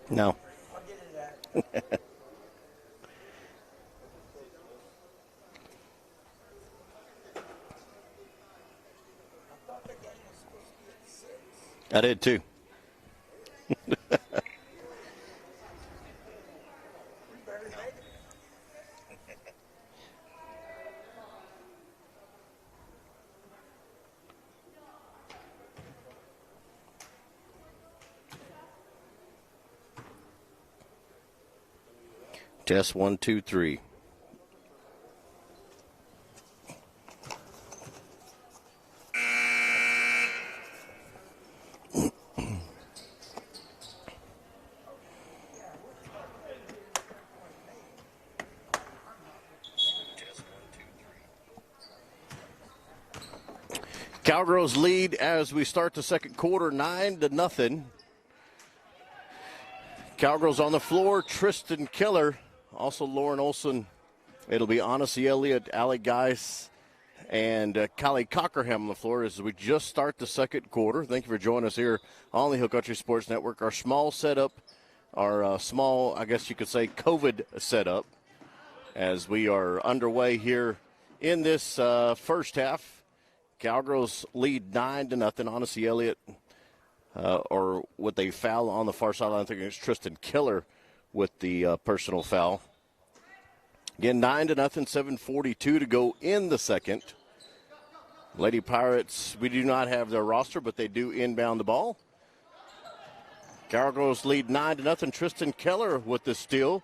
No. I did too. Test 1, 2, 3. Cowgirls lead as we start the second quarter, 9-0. Cowgirls on the floor, Tristan Keller, also Lauren Olson. It'll be Odyssey Elliott, Allie Geis, and Kylie Cockerham on the floor as we just start the second quarter. Thank you for joining us here on the Hill Country Sports Network. Our small setup, our small, I guess you could say, COVID setup, as we are underway here in this first half. Cowgirls lead 9-0. Odyssey Elliott, or what they foul on the far sideline. I think it's Tristan Keller with the personal foul. Again, 9-0, 7:42 to go in the second. Lady Pirates, we do not have their roster, but they do inbound the ball. Cowgirls lead 9-0. Tristan Keller with the steal.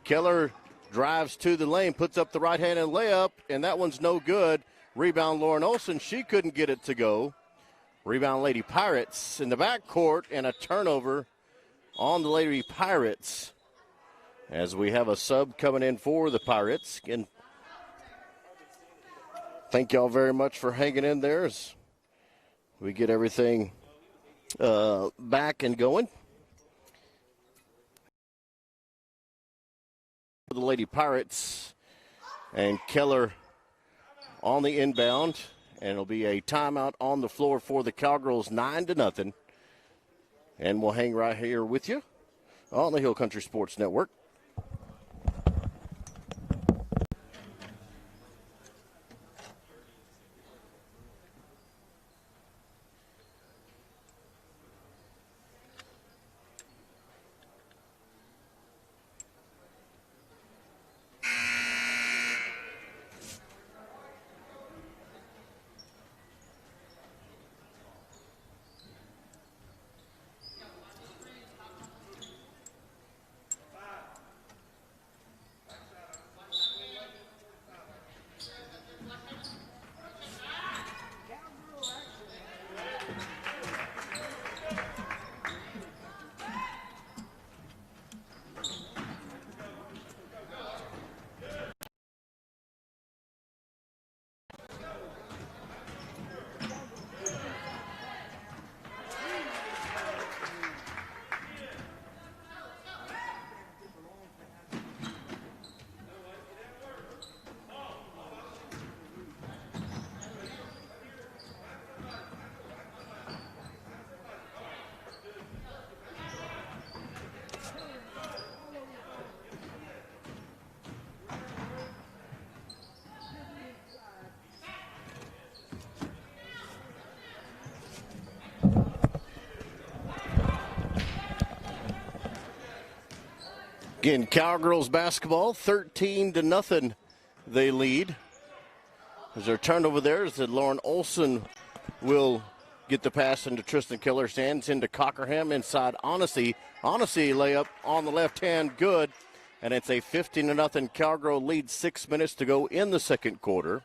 Keller drives to the lane, puts up the right-handed layup, and that one's no good. Rebound, Lauren Olson. She couldn't get it to go. Rebound, Lady Pirates in the backcourt, and a turnover on the Lady Pirates as we have a sub coming in for the Pirates. Again, thank y'all very much for hanging in there as we get everything back and going. The Lady Pirates and Keller on the inbound, and it'll be a timeout on the floor for the Cowgirls, 9-0. And we'll hang right here with you on the Hill Country Sports Network. Again, Cowgirls basketball, 13-0 they lead. As their turnover there is that Lauren Olson will get the pass into Tristan Killer's hands, into Cockerham, inside Onacy. Onacy layup on the left hand, good. And it's a 15-0 Cowgirl lead, 6 minutes to go in the second quarter.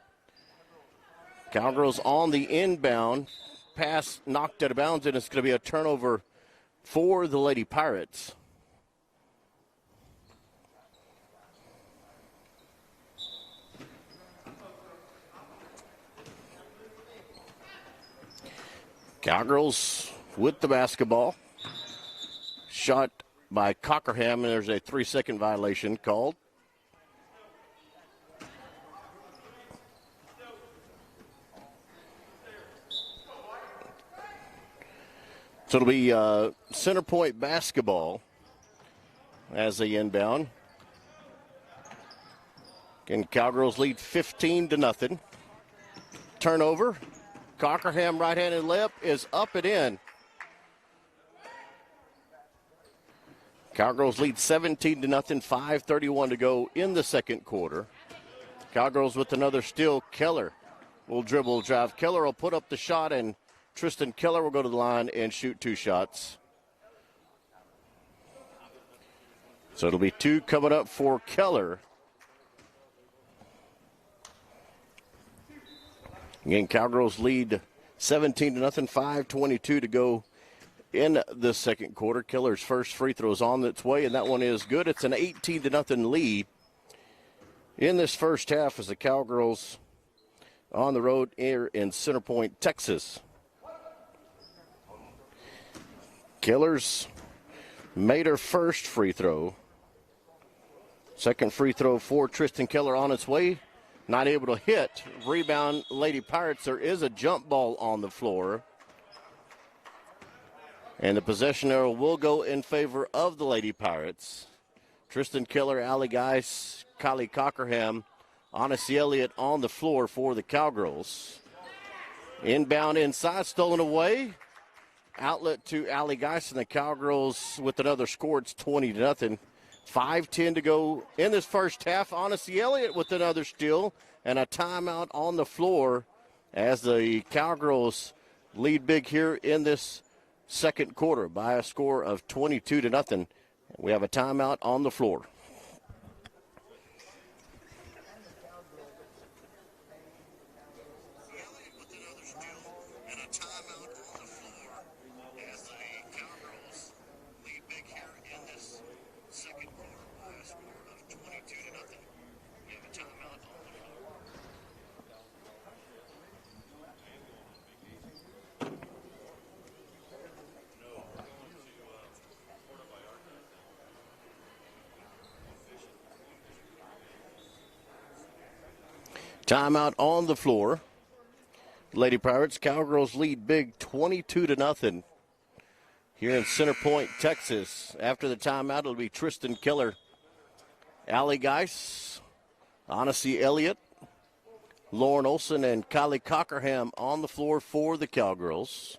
Cowgirls on the inbound. Pass knocked out of bounds, and it's going to be a turnover for the Lady Pirates. Cowgirls with the basketball. Shot by Cockerham, and there's a 3-second violation called. So it'll be Center Point basketball as they inbound. Again, Cowgirls lead 15-0. Turnover. Cockerham right-handed layup is up and in. Cowgirls lead 17-0, 5:31 to go in the second quarter. Cowgirls with another steal. Keller will dribble drive. Keller will put up the shot, and Tristan Keller will go to the line and shoot 2 shots. So it'll be 2 coming up for Keller. Again, Cowgirls lead 17-0, 5:22 to go in the second quarter. Keller's first free throw is on its way, and that one is good. It's an 18-0 lead in this first half as the Cowgirls on the road here in Center Point, Texas. Keller's made her first free throw. Second free throw for Tristan Keller on its way. Not able to hit. Rebound, Lady Pirates. There is a jump ball on the floor. And the possession arrow will go in favor of the Lady Pirates. Tristan Keller, Allie Geis, Kylie Cockerham, Onacy Elliott on the floor for the Cowgirls. Inbound inside, stolen away. Outlet to Allie Geis, and the Cowgirls with another score. It's 20-0. 5:10 to go in this first half. Onacy Elliott with another steal and a timeout on the floor as the Cowgirls lead big here in this second quarter by a score of 22-0. We have a timeout on the floor. Timeout on the floor. Lady Pirates, Cowgirls lead big 22-0 here in Center Point, Texas. After the timeout, it'll be Tristan Keller, Allie Geis, Onacy Elliott, Lauren Olson, and Kylie Cockerham on the floor for the Cowgirls.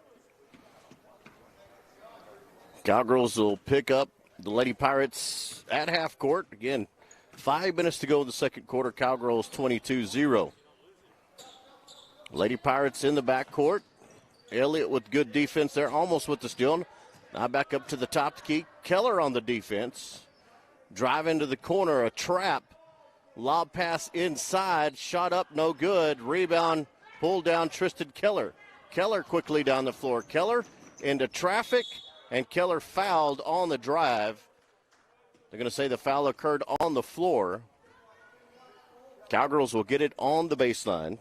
Cowgirls will pick up the Lady Pirates at half court. Again, 5 minutes to go in the second quarter. Cowgirls 22-0. Lady Pirates in the backcourt. Elliott with good defense there, almost with the steal. Now back up to the top to key. Keller on the defense. Drive into the corner, a trap. Lob pass inside, shot up, no good. Rebound, pulled down Tristan Keller. Keller quickly down the floor. Keller into traffic, and Keller fouled on the drive. They're going to say the foul occurred on the floor. Cowgirls will get it on the baseline.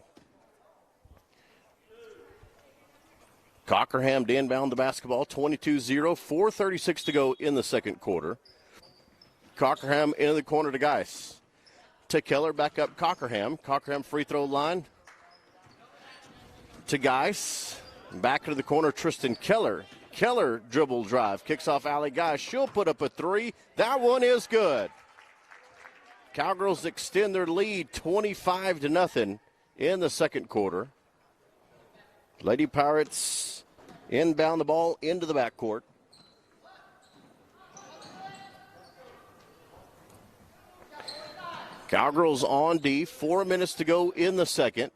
Cockerham to inbound the basketball, 22-0, 4:36 to go in the second quarter. Cockerham into the corner to Geis. To Keller, back up Cockerham. Cockerham free throw line to Geis. Back to the corner, Tristan Keller. Keller dribble drive, kicks off Allie Geis. She'll put up a 3. That one is good. Cowgirls extend their lead 25-0 in the second quarter. Lady Pirates inbound the ball into the backcourt. Cowgirls on D, 4 minutes to go in the second.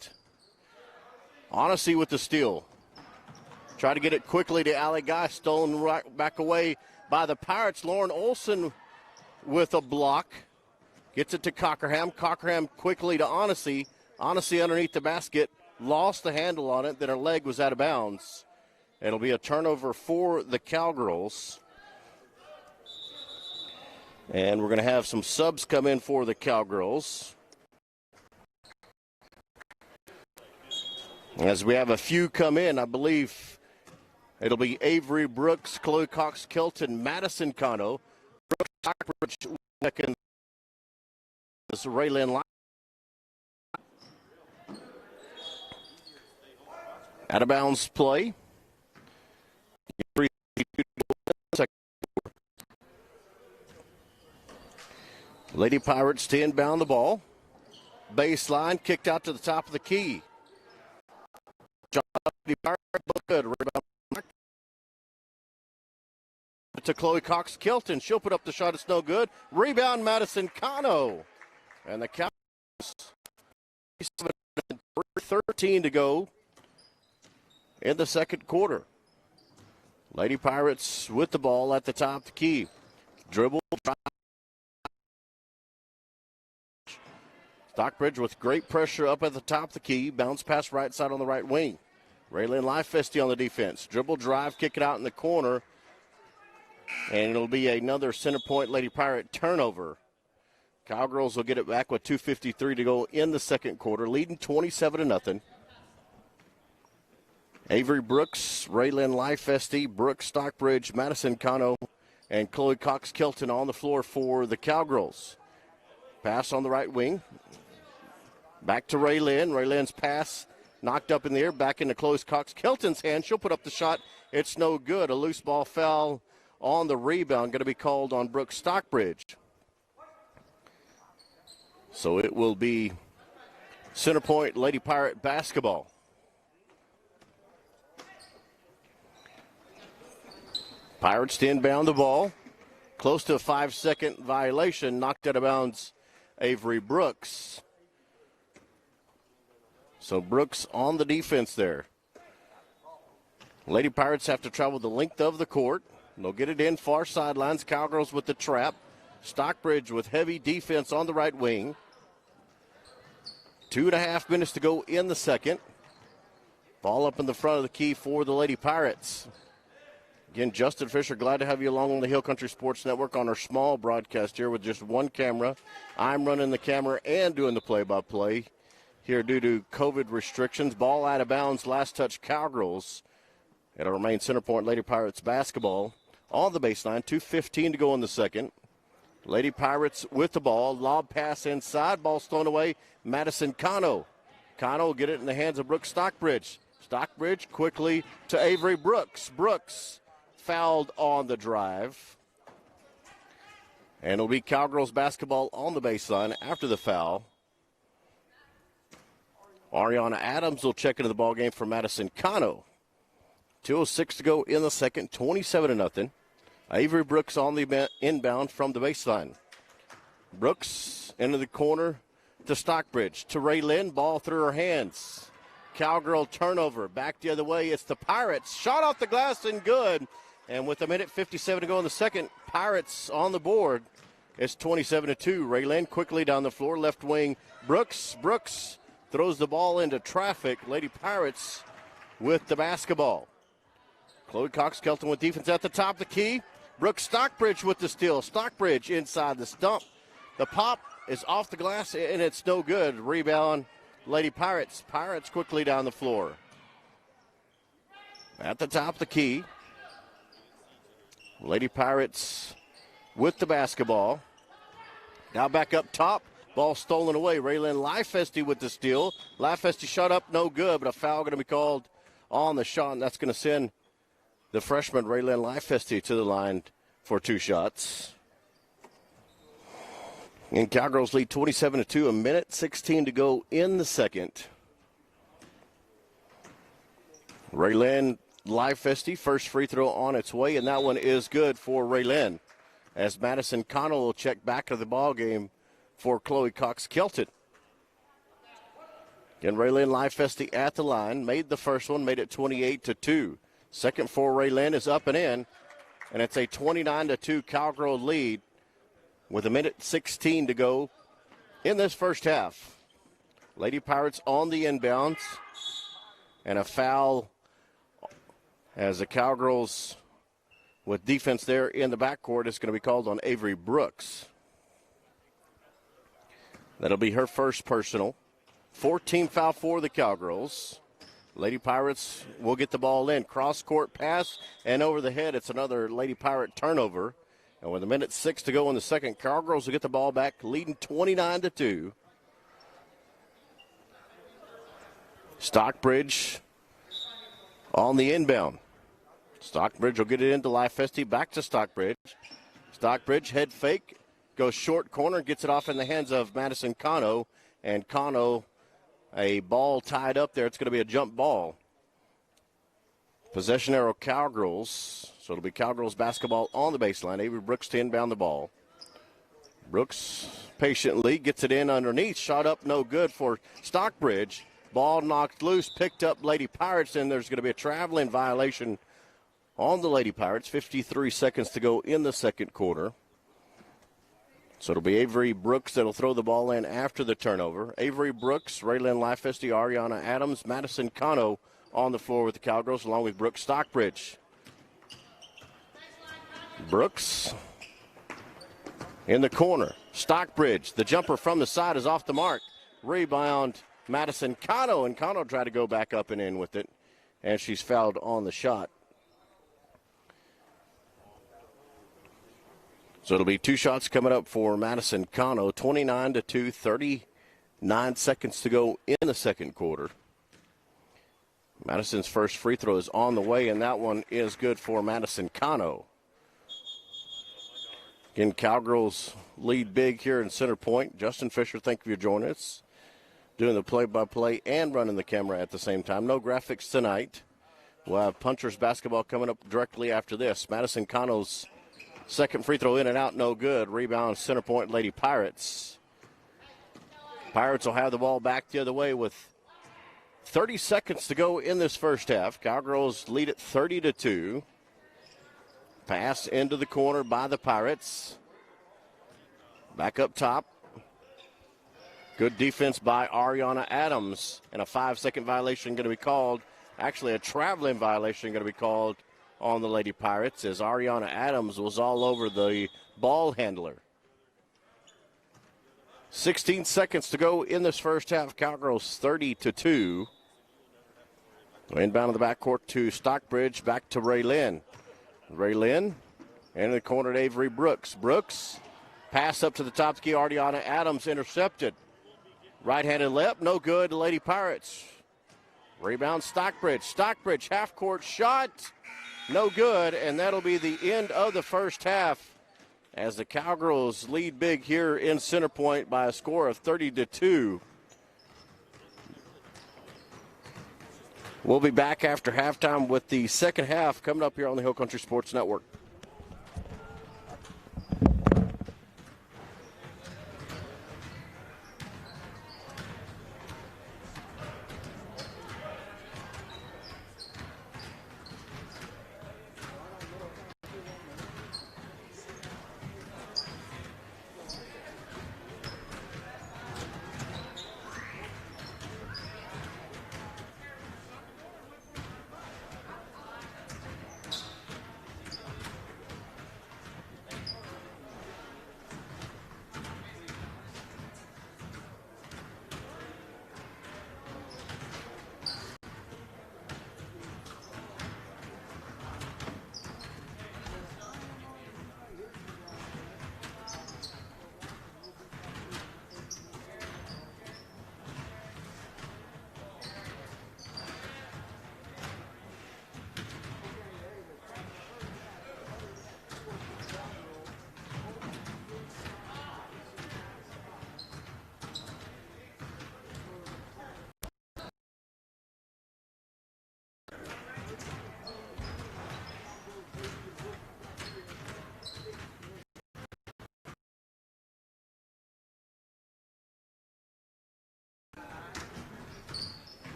Honesty with the steal. Try to get it quickly to Allie Guy, stolen right back away by the Pirates. Lauren Olson with a block. Gets it to Cockerham. Cockerham quickly to Honesty. Honesty underneath the basket. Lost the handle on it. Then her leg was out of bounds. It'll be a turnover for the Cowgirls. And we're going to have some subs come in for the Cowgirls. As we have a few come in, I believe it'll be Avery Brooks, Chloe Cox-Kelton, Madison Cano, Brooks Stockbridge, second. This is Raylyn Life. Out of bounds play. Lady Pirates to inbound the ball. Baseline kicked out to the top of the key. Good. Rebound to Chloe Cox-Kelton. She'll put up the shot. It's no good. Rebound Madison Cano. And the Cowboys 13 to go in the second quarter. Lady Pirates with the ball at the top of the key. Dribble. Stockbridge with great pressure up at the top of the key. Bounce pass right side on the right wing. Raylyn Lifesty on the defense. Dribble drive, kick it out in the corner. And it'll be another center point Lady Pirate turnover. Cowgirls will get it back with 2:53 to go in the second quarter, leading 27-0. Avery Brooks, Raylyn Lifesty, Brooks Stockbridge, Madison Cano, and Chloe Cox-Kelton on the floor for the Cowgirls. Pass on the right wing. Back to Raylyn. Raylyn's pass knocked up in the air, back into Chloe Cox-Kelton's hand. She'll put up the shot. It's no good. A loose ball foul on the rebound. Going to be called on Brooks Stockbridge. So it will be center point Lady Pirate basketball. Pirates to inbound the ball. Close to a 5-second violation. Knocked out of bounds Avery Brooks. So Brooks on the defense there. Lady Pirates have to travel the length of the court. They'll get it in far sidelines. Cowgirls with the trap. Stockbridge with heavy defense on the right wing. 2.5 minutes to go in the second. Ball up in the front of the key for the Lady Pirates. Again, Justin Fisher, glad to have you along on the Hill Country Sports Network on our small broadcast here with just one camera. I'm running the camera and doing the play-by-play here due to COVID restrictions. Ball out of bounds, last touch Cowgirls. It'll remain center point Lady Pirates basketball on the baseline. 2:15 to go in the second. Lady Pirates with the ball. Lob pass inside. Ball stolen away. Madison Cano. Cano will get it in the hands of Brooks Stockbridge. Stockbridge quickly to Avery Brooks. Brooks fouled on the drive. And it'll be Cowgirls basketball on the baseline after the foul. Ariana Adams will check into the ballgame for Madison Cano. 2:06 to go in the second, 27-0. Avery Brooks on the inbound from the baseline. Brooks into the corner to Stockbridge. To Raylyn, ball through her hands. Cowgirl turnover, back the other way. It's the Pirates. Shot off the glass and good. And with 1:57 to go in the second, Pirates on the board. It's 27-2. Raylyn quickly down the floor, left wing. Brooks throws the ball into traffic. Lady Pirates with the basketball. Chloe Cox-Kelton with defense at the top of the key. Brooks Stockbridge with the steal. Stockbridge inside the stump. The pop is off the glass, and it's no good. Rebound, Lady Pirates. Pirates quickly down the floor. At the top of the key. Lady Pirates with the basketball. Now back up top. Ball stolen away. Raylyn Lifesty with the steal. Lifesty shot up, no good, but a foul going to be called on the shot, and that's going to send the freshman Raylyn Lifesty to the line for 2 shots. And Cowgirls lead 27-2, 1:16 to go in the second. Raylyn Lifesty, first free throw on its way, and that one is good for Raylyn. As Madison Connell will check back to the ball game for Chloe Cox-Kelton. Again, Raylyn Lifesti at the line. Made the first one, made it 28-2. Second for Raylyn is up and in, and it's a 29-2 Cowgirl lead with 1:16 to go in this first half. Lady Pirates on the inbounds, and a foul as the Cowgirls with defense there in the backcourt is going to be called on Avery Brooks. That'll be her first personal. 14 foul for the Cowgirls. Lady Pirates will get the ball in. Cross-court pass and over the head. It's another Lady Pirate turnover. And with 1:06 to go in the second, Cowgirls will get the ball back, leading 29-2. Stockbridge on the inbound. Stockbridge will get it into Lifesti. Back to Stockbridge. Stockbridge head fake. Goes short corner. Gets it off in the hands of Madison Cano. And Cano, a ball tied up there. It's going to be a jump ball. Possession arrow Cowgirls. So it'll be Cowgirls basketball on the baseline. Avery Brooks to inbound the ball. Brooks patiently gets it in underneath. Shot up no good for Stockbridge. Ball knocked loose. Picked up Lady Pirates. And there's going to be a traveling violation on the Lady Pirates. 53 seconds to go in the second quarter. So it'll be Avery Brooks that'll throw the ball in after the turnover. Avery Brooks, Raylyn Lifesti, Ariana Adams, Madison Cano on the floor with the Cowgirls, along with Brooks Stockbridge. Brooks in the corner. Stockbridge, the jumper from the side is off the mark. Rebound, Madison Cano, and Cano tried to go back up and in with it, and she's fouled on the shot. So it'll be two shots coming up for Madison Cano, 29-2, 39 seconds to go in the second quarter. Madison's first free throw is on the way, and that one is good for Madison Cano. Again, Cowgirls lead big here in Center Point. Justin Fisher, thank you for joining us. Doing the play-by-play and running the camera at the same time. No graphics tonight. We'll have Punchers basketball coming up directly after this. Madison Cano's second free throw in and out, no good. Rebound, Center Point, Lady Pirates. Pirates will have the ball back the other way with 30 seconds to go in this first half. Cowgirls lead it 30-2. Pass into the corner by the Pirates. Back up top. Good defense by Ariana Adams. And a 5-second violation going to be called. Actually, a traveling violation going to be called on the Lady Pirates as Ariana Adams was all over the ball handler. 16 seconds to go in this first half. Cowgirls 30-2. Inbound in the backcourt to Stockbridge, back to Raylyn. Raylyn in the corner to Avery Brooks. Brooks, pass up to the top key. Ariana Adams intercepted. Right-handed layup, no good. Lady Pirates. Rebound Stockbridge. Stockbridge, half-court shot. No good, and that'll be the end of the first half as the Cowgirls lead big here in Center Point by a score of 30-2. We'll be back after halftime with the second half coming up here on the Hill Country Sports Network.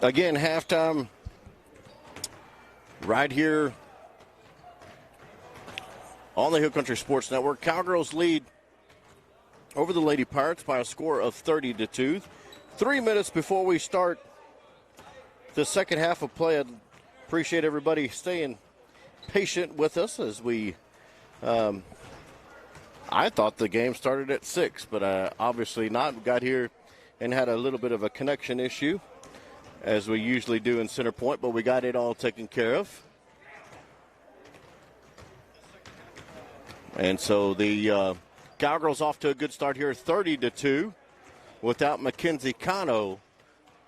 Again, halftime right here on the Hill Country Sports Network. Cowgirls lead over the Lady Pirates by a score of 30-2. 3 minutes before we start the second half of play. I appreciate everybody staying patient with us as we I thought the game started at 6, but obviously not. We got here and had a little bit of a connection issue, as we usually do in Center Point, but we got it all taken care of. And so the Cowgirls off to a good start here, 30-2, without Mackenzie Cano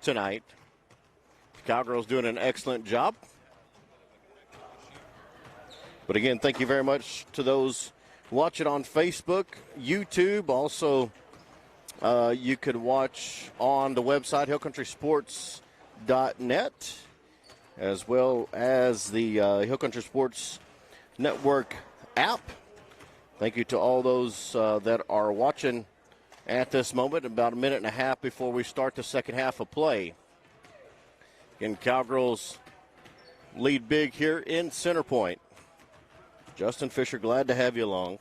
tonight. Cowgirls doing an excellent job. But again, thank you very much to those watching on Facebook, YouTube. Also, you could watch on the website, hillcountrysports.net, as well as the Hill Country Sports Network app. Thank you to all those that are watching at this moment, about a minute and a half before we start the second half of play. Again, Cowgirls lead big here in Center Point. Justin Fisher, glad to have you along.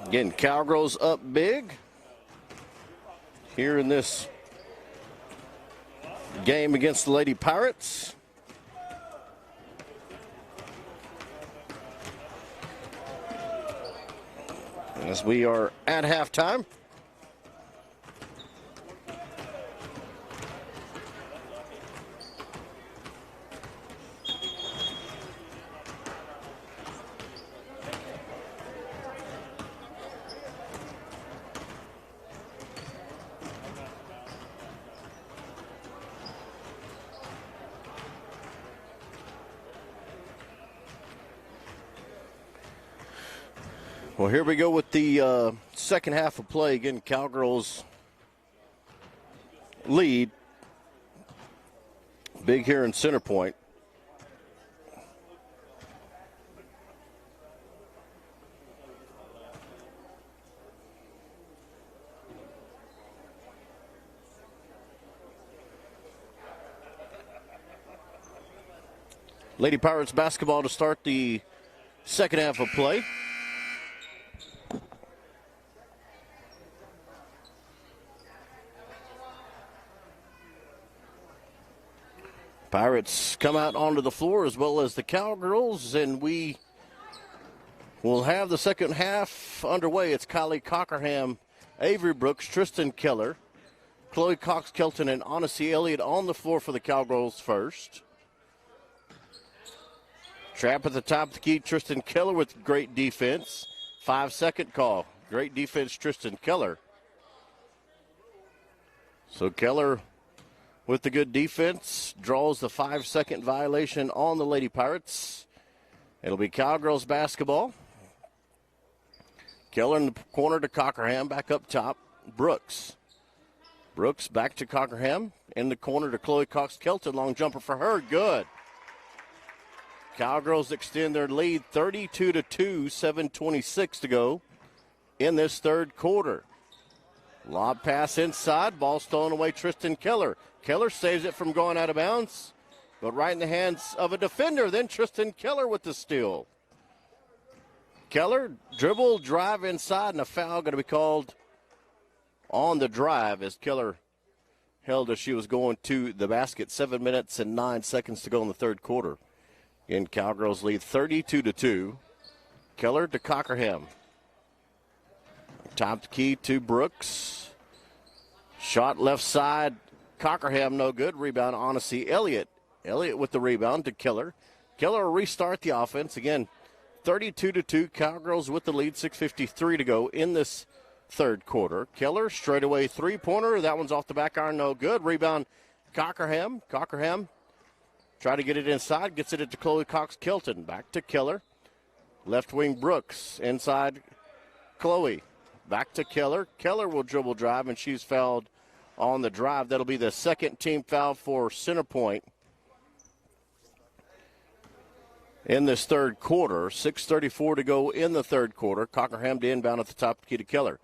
Again, Cowgirls up big here in this game against the Lady Pirates. As we are at halftime. Well, here we go with the second half of play. Again, Cowgirls lead big here in Center Point. Lady Pirates basketball to start the second half of play. Pirates come out onto the floor as well as the Cowgirls, and we will have the second half underway. It's Kylie Cockerham, Avery Brooks, Tristan Keller, Chloe Cox-Kelton, and Odyssey Elliott on the floor for the Cowgirls first. Trap at the top of the key, Tristan Keller with great defense. 5-second call. Great defense, Tristan Keller. So Keller with the good defense draws the 5-second violation on the Lady Pirates. It'll be Cowgirls basketball. Keller in the corner to Cockerham, back up top. Brooks back to Cockerham. In the corner to Chloe Cox-Kelton. Long jumper for her. Good. Cowgirls extend their lead 32-2, 7:26 to go in this third quarter. Lob pass inside. Ball stolen away, Tristan Keller. Keller saves it from going out of bounds, but right in the hands of a defender. Then Tristan Keller with the steal. Keller dribble, drive inside, and a foul going to be called on the drive as Keller held as she was going to the basket. 7 minutes and 9 seconds to go in the third quarter. In Cowgirls lead 32-2. Keller to Cockerham. Top key to Brooks. Shot left side. Cockerham no good. Rebound Odyssey Elliott. Elliott with the rebound to Keller. Keller will restart the offense. Again, 32-2. Cowgirls with the lead. 6:53 to go in this third quarter. Keller, straightaway three-pointer. That one's off the back iron, no good. Rebound, Cockerham. Cockerham try to get it inside, gets it into Chloe Cox-Kilton. Back to Keller. Left wing Brooks, inside Chloe. Back to Keller. Keller will dribble drive, and she's fouled on the drive. That'll be the second team foul for Center Point in this third quarter. 6:34 to go in the third quarter. Cockerham to inbound at the top of the key to Keller.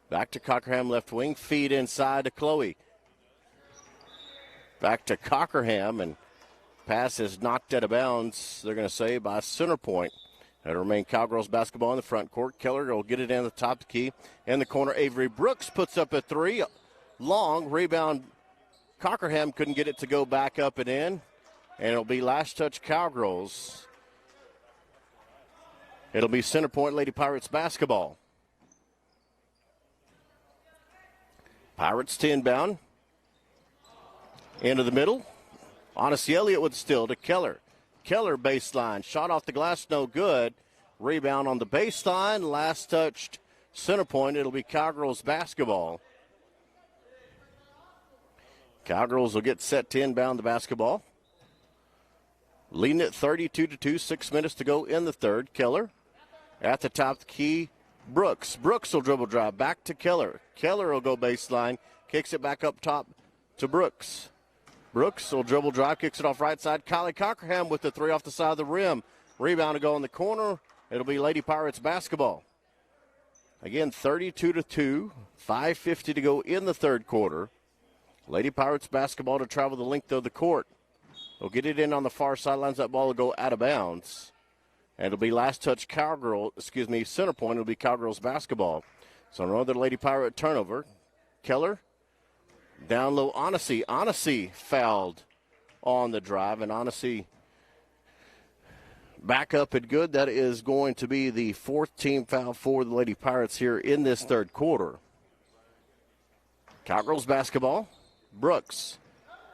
Back to Cockerham, left wing. Feed inside to Chloe. Back to Cockerham, and pass is knocked out of bounds, they're going to say, by Center Point. It'll remain Cowgirls basketball in the front court. Keller will get it in the top of the key. In the corner, Avery Brooks puts up a three. Long rebound. Cockerham couldn't get it to go back up and in. And it'll be last touch Cowgirls. It'll be Center Point Lady Pirates basketball. Pirates to inbound. Into the middle. Odyssey Elliott with the steal to Keller. Keller baseline. Shot off the glass, no good. Rebound on the baseline. Last touched Center Point. It'll be Cowgirls basketball. Cowgirls will get set to inbound the basketball. Leading it 32-2, 6 minutes to go in the third. Keller at the top of the key. Brooks. Brooks will dribble drive back to Keller. Keller will go baseline. Kicks it back up top to Brooks. Brooks will dribble drive, kicks it off right side. Kylie Cockerham with the three off the side of the rim. Rebound to go in the corner. It'll be Lady Pirates basketball. Again, 32-2, 5:50 to go in the third quarter. Lady Pirates basketball to travel the length of the court. They'll get it in on the far sidelines. That ball will go out of bounds. And it'll be last touch Center Point. It'll be Cowgirls basketball. So another Lady Pirate turnover. Keller. Down low, Odyssey. Odyssey fouled on the drive, and Odyssey back up and good. That is going to be the fourth team foul for the Lady Pirates here in this third quarter. Cowgirls basketball. Brooks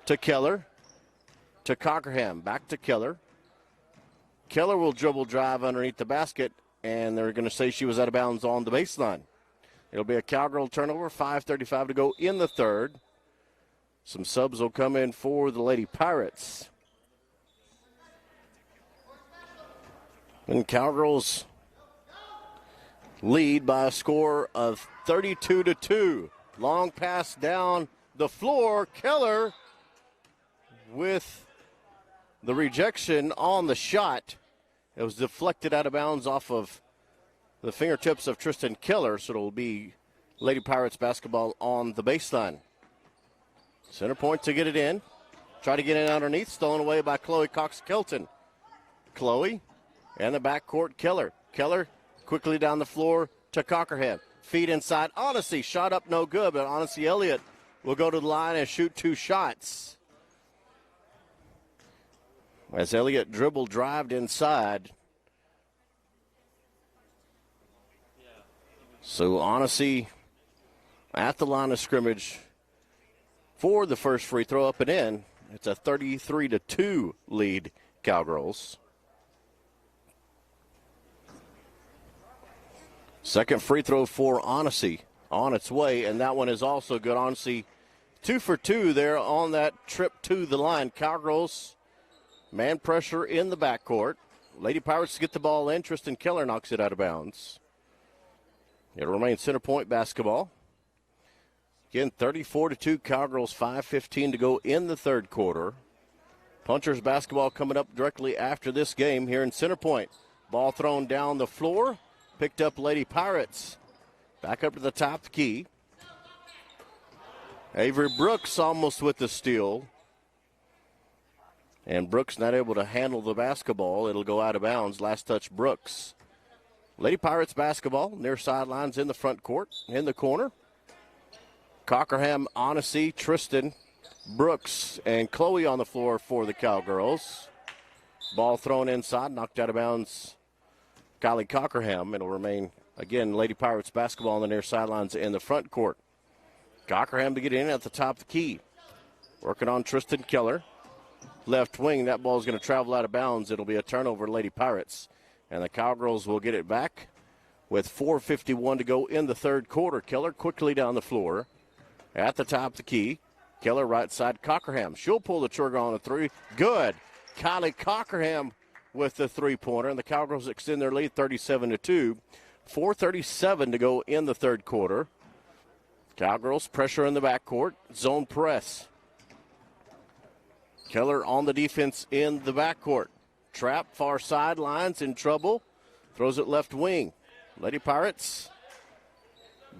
to Keller to Cockerham. Back to Keller. Keller will dribble drive underneath the basket, and they're going to say she was out of bounds on the baseline. It'll be a Cowgirl turnover, 5:35 to go in the third. Some subs will come in for the Lady Pirates. And Cowgirls lead by a score of 32-2. Long pass down the floor. Keller with the rejection on the shot. It was deflected out of bounds off of the fingertips of Tristan Keller, so it'll be Lady Pirates basketball on the baseline. Center Point to get it in. Try to get it underneath. Stolen away by Chloe Cox-Kilton. Chloe and the backcourt, Keller. Keller quickly down the floor to Cockerham. Feed inside. Odyssey. Shot up no good, but Odyssey Elliott will go to the line and shoot two shots. As Elliott dribbled, drived inside. So Odyssey at the line of scrimmage for the first free throw, up and in. It's a 33-2 lead, Cowgirls. Second free throw for Odyssey on its way, and that one is also good. Odyssey 2 for 2 there on that trip to the line. Cowgirls, man pressure in the backcourt. Lady Pirates get the ball in. Tristan Keller knocks it out of bounds. It'll remain Center Point basketball. Again, 34-2, Cowgirls, 5:15 to go in the third quarter. Punchers basketball coming up directly after this game here in Center Point. Ball thrown down the floor. Picked up Lady Pirates. Back up to the top key. Avery Brooks almost with the steal. And Brooks not able to handle the basketball. It'll go out of bounds. Last touch, Brooks. Lady Pirates basketball near sidelines in the front court. In the corner. Cockerham, Odyssey, Tristan, Brooks, and Chloe on the floor for the Cowgirls. Ball thrown inside, knocked out of bounds. Kylie Cockerham. It'll remain, again, Lady Pirates basketball on the near sidelines in the front court. Cockerham to get in at the top of the key. Working on Tristan Keller. Left wing, that ball is going to travel out of bounds. It'll be a turnover, Lady Pirates. And the Cowgirls will get it back with 4:51 to go in the third quarter. Keller quickly down the floor at the top of the key. Keller right side, Cockerham. She'll pull the trigger on a three. Good. Kylie Cockerham with the three-pointer, and the Cowgirls extend their lead 37-2. 4:37 to go in the third quarter. Cowgirls pressure in the backcourt. Zone press. Keller on the defense in the backcourt. Trap, far sidelines, in trouble. Throws it left wing. Lady Pirates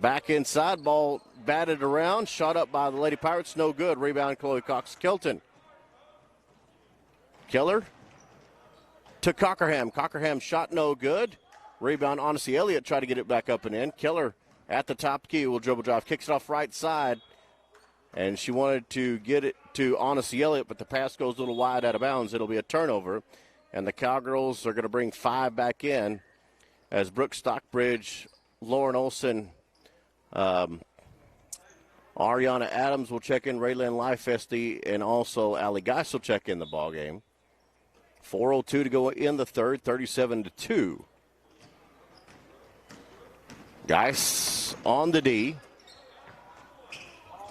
back inside. Ball batted around. Shot up by the Lady Pirates. No good. Rebound, Chloe Cox-Kelton. Keller to Cockerham. Cockerham shot no good. Rebound, Odyssey Elliott tried to get it back up and in. Keller at the top key will dribble drive. Kicks it off right side. And she wanted to get it to Odyssey Elliott, but the pass goes a little wide out of bounds. It'll be a turnover. And the Cowgirls are going to bring 5 back in as Brooke Stockbridge, Lauren Olson, Ariana Adams will check in, Raylyn Lifesty, and also Allie Geis will check in the ballgame. 4:02 to go in the third, 37-2. Geis on the D.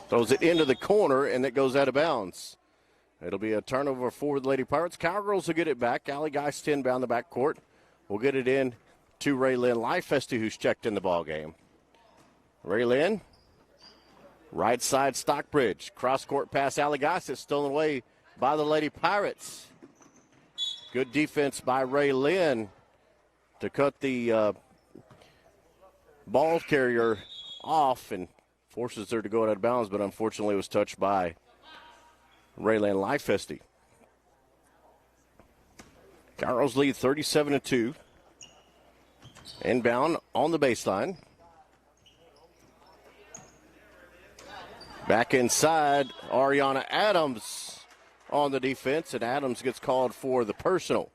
Throws it into the corner, and it goes out of bounds. It'll be a turnover for the Lady Pirates. Cowgirls will get it back. Allie Geis to inbound the backcourt. We'll get it in to Raylyn Lifesty, who's checked in the ballgame. Raylyn, right side Stockbridge. Cross-court pass, Allie Geis. It's stolen away by the Lady Pirates. Good defense by Raylyn to cut the ball carrier off and forces her to go out of bounds, but unfortunately was touched by Raylyn Lifesty. Cowgirls lead 37-2. Inbound on the baseline. Back inside, Ariana Adams on the defense, and Adams gets called for the personal.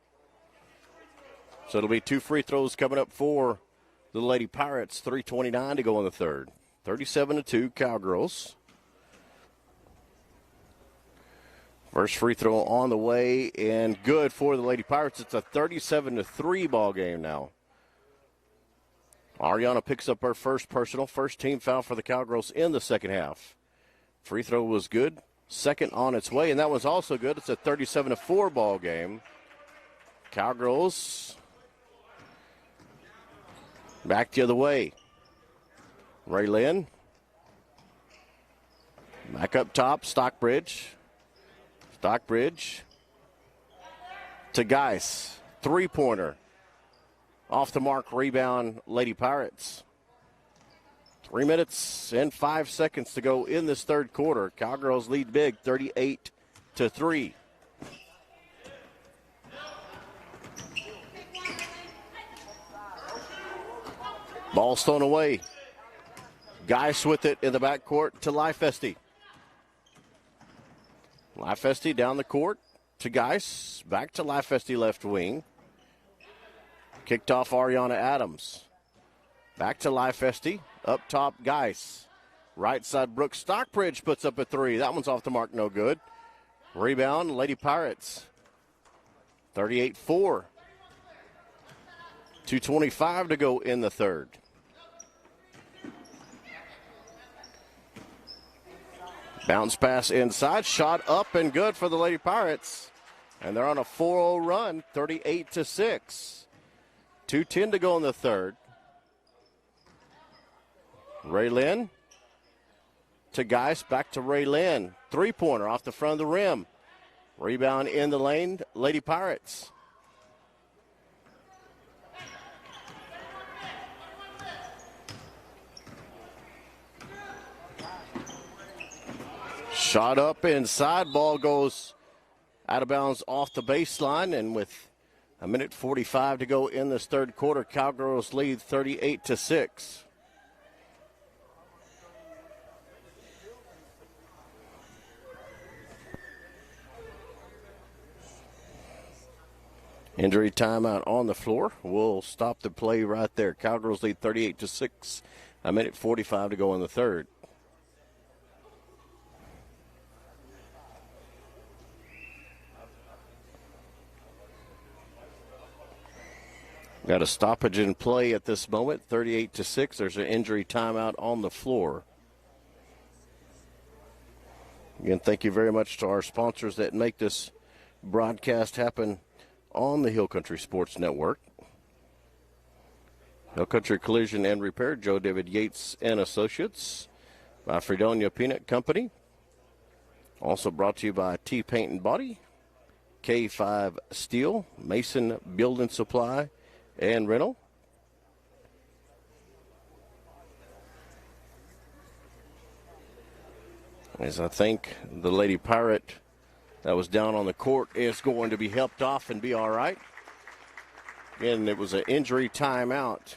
So it'll be 2 free throws coming up for the Lady Pirates. 3:29 to go in the third. 37-2, Cowgirls. First free throw on the way, and good for the Lady Pirates. It's a 37-3 ball game now. Ariana picks up her first personal, first team foul for the Cowgirls in the second half. Free throw was good. Second on its way, and that was also good. It's a 37-4 ball game. Cowgirls back the other way. Raylyn back up top, Stockbridge. Stockbridge to Geis. Three-pointer. Off the mark, rebound, Lady Pirates. 3 minutes and 5 seconds to go in this third quarter. Cowgirls lead big, 38-3. Ball thrown away. Geis with it in the backcourt to Lifesty. Lifesty down the court to Geis. Back to Lifesty left wing. Kicked off Ariana Adams. Back to Lifesty. Up top, Geis. Right side, Brooke Stockbridge puts up a three. That one's off the mark, no good. Rebound, Lady Pirates. 38-4. 2:25 to go in the third. Bounce pass inside, shot up and good for the Lady Pirates. And they're on a 4-0 run, 38-6. 2:10 to go in the third. Raylyn to Geis, back to Raylyn. Three-pointer off the front of the rim. Rebound in the lane, Lady Pirates. Shot up inside, ball goes out of bounds off the baseline, and with a minute 45 to go in this third quarter, Cowgirls lead 38-6. Injury timeout on the floor. We'll stop the play right there. Cowgirls lead 38-6. A minute 45 to go in the third. Got a stoppage in play at this moment, 38-6. There's an injury timeout on the floor. Again, thank you very much to our sponsors that make this broadcast happen on the Hill Country Sports Network. Hill Country Collision and Repair, Joe David Yates and Associates, by Fredonia Peanut Company. Also brought to you by T Paint and Body, K5 Steel, Mason Building Supply and Rental. As I think the Lady Pirate that was down on the court is going to be helped off and be all right. Again, it was an injury timeout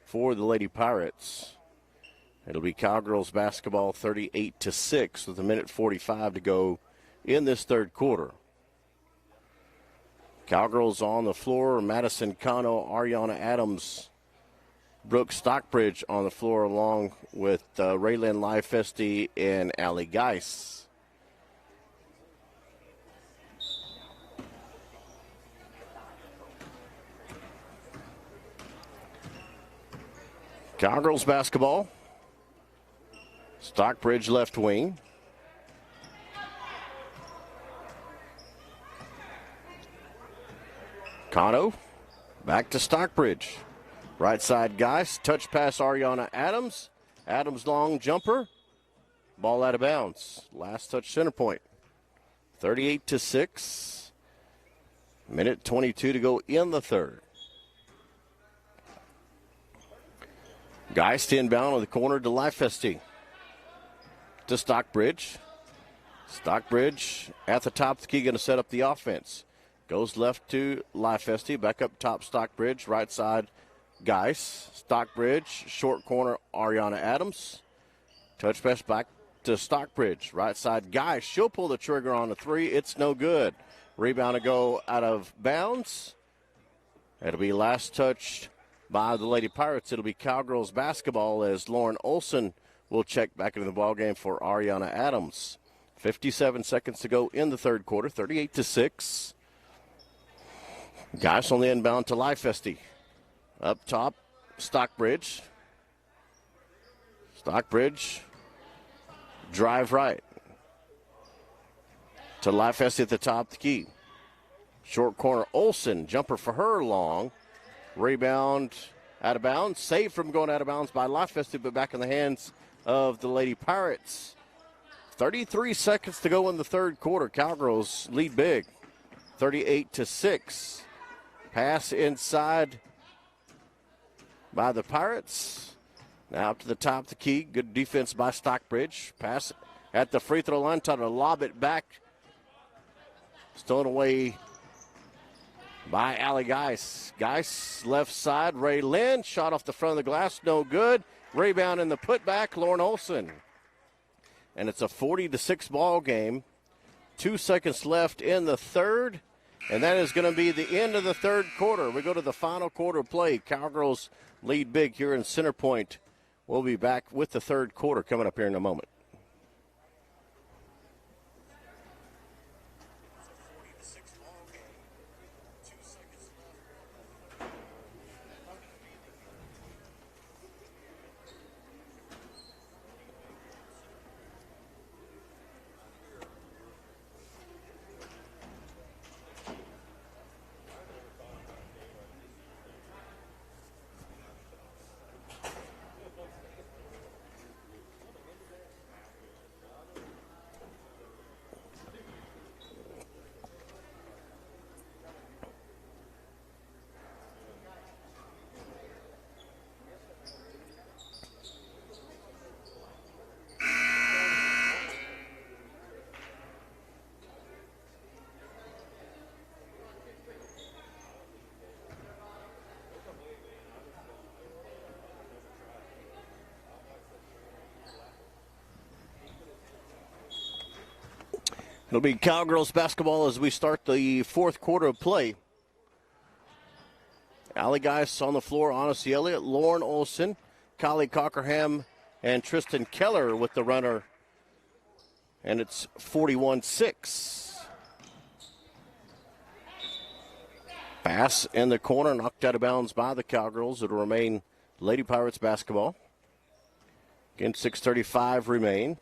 for the Lady Pirates. It'll be Cowgirls basketball 38-6 with 1:45 to go in this third quarter. Cowgirls on the floor, Madison Cano, Ariana Adams, Brooke Stockbridge on the floor along with Raylyn Lifesty and Allie Geis. Cowgirls basketball. Stockbridge left wing. Cano back to Stockbridge. Right side Geis. Touch pass Ariana Adams. Adams long jumper. Ball out of bounds. Last touch center point. 38-6. 1:22 to go in the third. Geist inbound on the corner to Lifesty. To Stockbridge. Stockbridge at the top of the key, going to set up the offense. Goes left to Lifesty. Back up top, Stockbridge. Right side, Geist. Stockbridge, short corner, Ariana Adams. Touch pass back to Stockbridge. Right side, Geist. She'll pull the trigger on the three. It's no good. Rebound to go out of bounds. It'll be last touched by the Lady Pirates. It'll be Cowgirls basketball as Lauren Olson will check back into the ballgame for Ariana Adams. 57 seconds to go in the third quarter, 38-6. Geist on the inbound to Lifesty. Up top, Stockbridge. Stockbridge, drive right. To Lifesty at the top of the key. Short corner, Olson, jumper for her long. Rebound out of bounds. Saved from going out of bounds by Lifesty, but back in the hands of the Lady Pirates. 33 seconds to go in the third quarter. Cowgirls lead big, 38-6. Pass inside by the Pirates. Now up to the top of the key. Good defense by Stockbridge. Pass at the free throw line. Trying to lob it back. Stolen away by Allie Geis. Geis left side. Ray Lynn shot off the front of the glass. No good. Rebound in the putback. Lauren Olson. And it's a 40-6 ball game. 2 seconds left in the third. And that is going to be the end of the third quarter. We go to the final quarter play. Cowgirls lead big here in Center Point. We'll be back with the third quarter coming up here in a moment. It'll be Cowgirls basketball as we start the fourth quarter of play. Allie Geis on the floor, Odyssey Elliott, Lauren Olson, Kylie Cockerham, and Tristan Keller with the runner. And it's 41-6. Pass in the corner, knocked out of bounds by the Cowgirls. It'll remain Lady Pirates basketball. Again, 6:35 remain.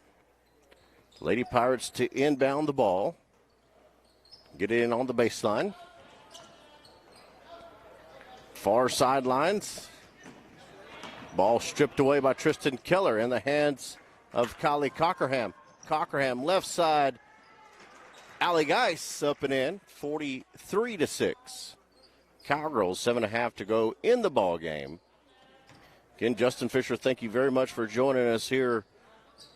Lady Pirates to inbound the ball. Get it in on the baseline. Far sidelines. Ball stripped away by Tristan Keller in the hands of Kylie Cockerham. Cockerham left side. Allie Geis up and in, 43-6. Cowgirls 7.5 to go in the ball game. Again, Justin Fisher, thank you very much for joining us here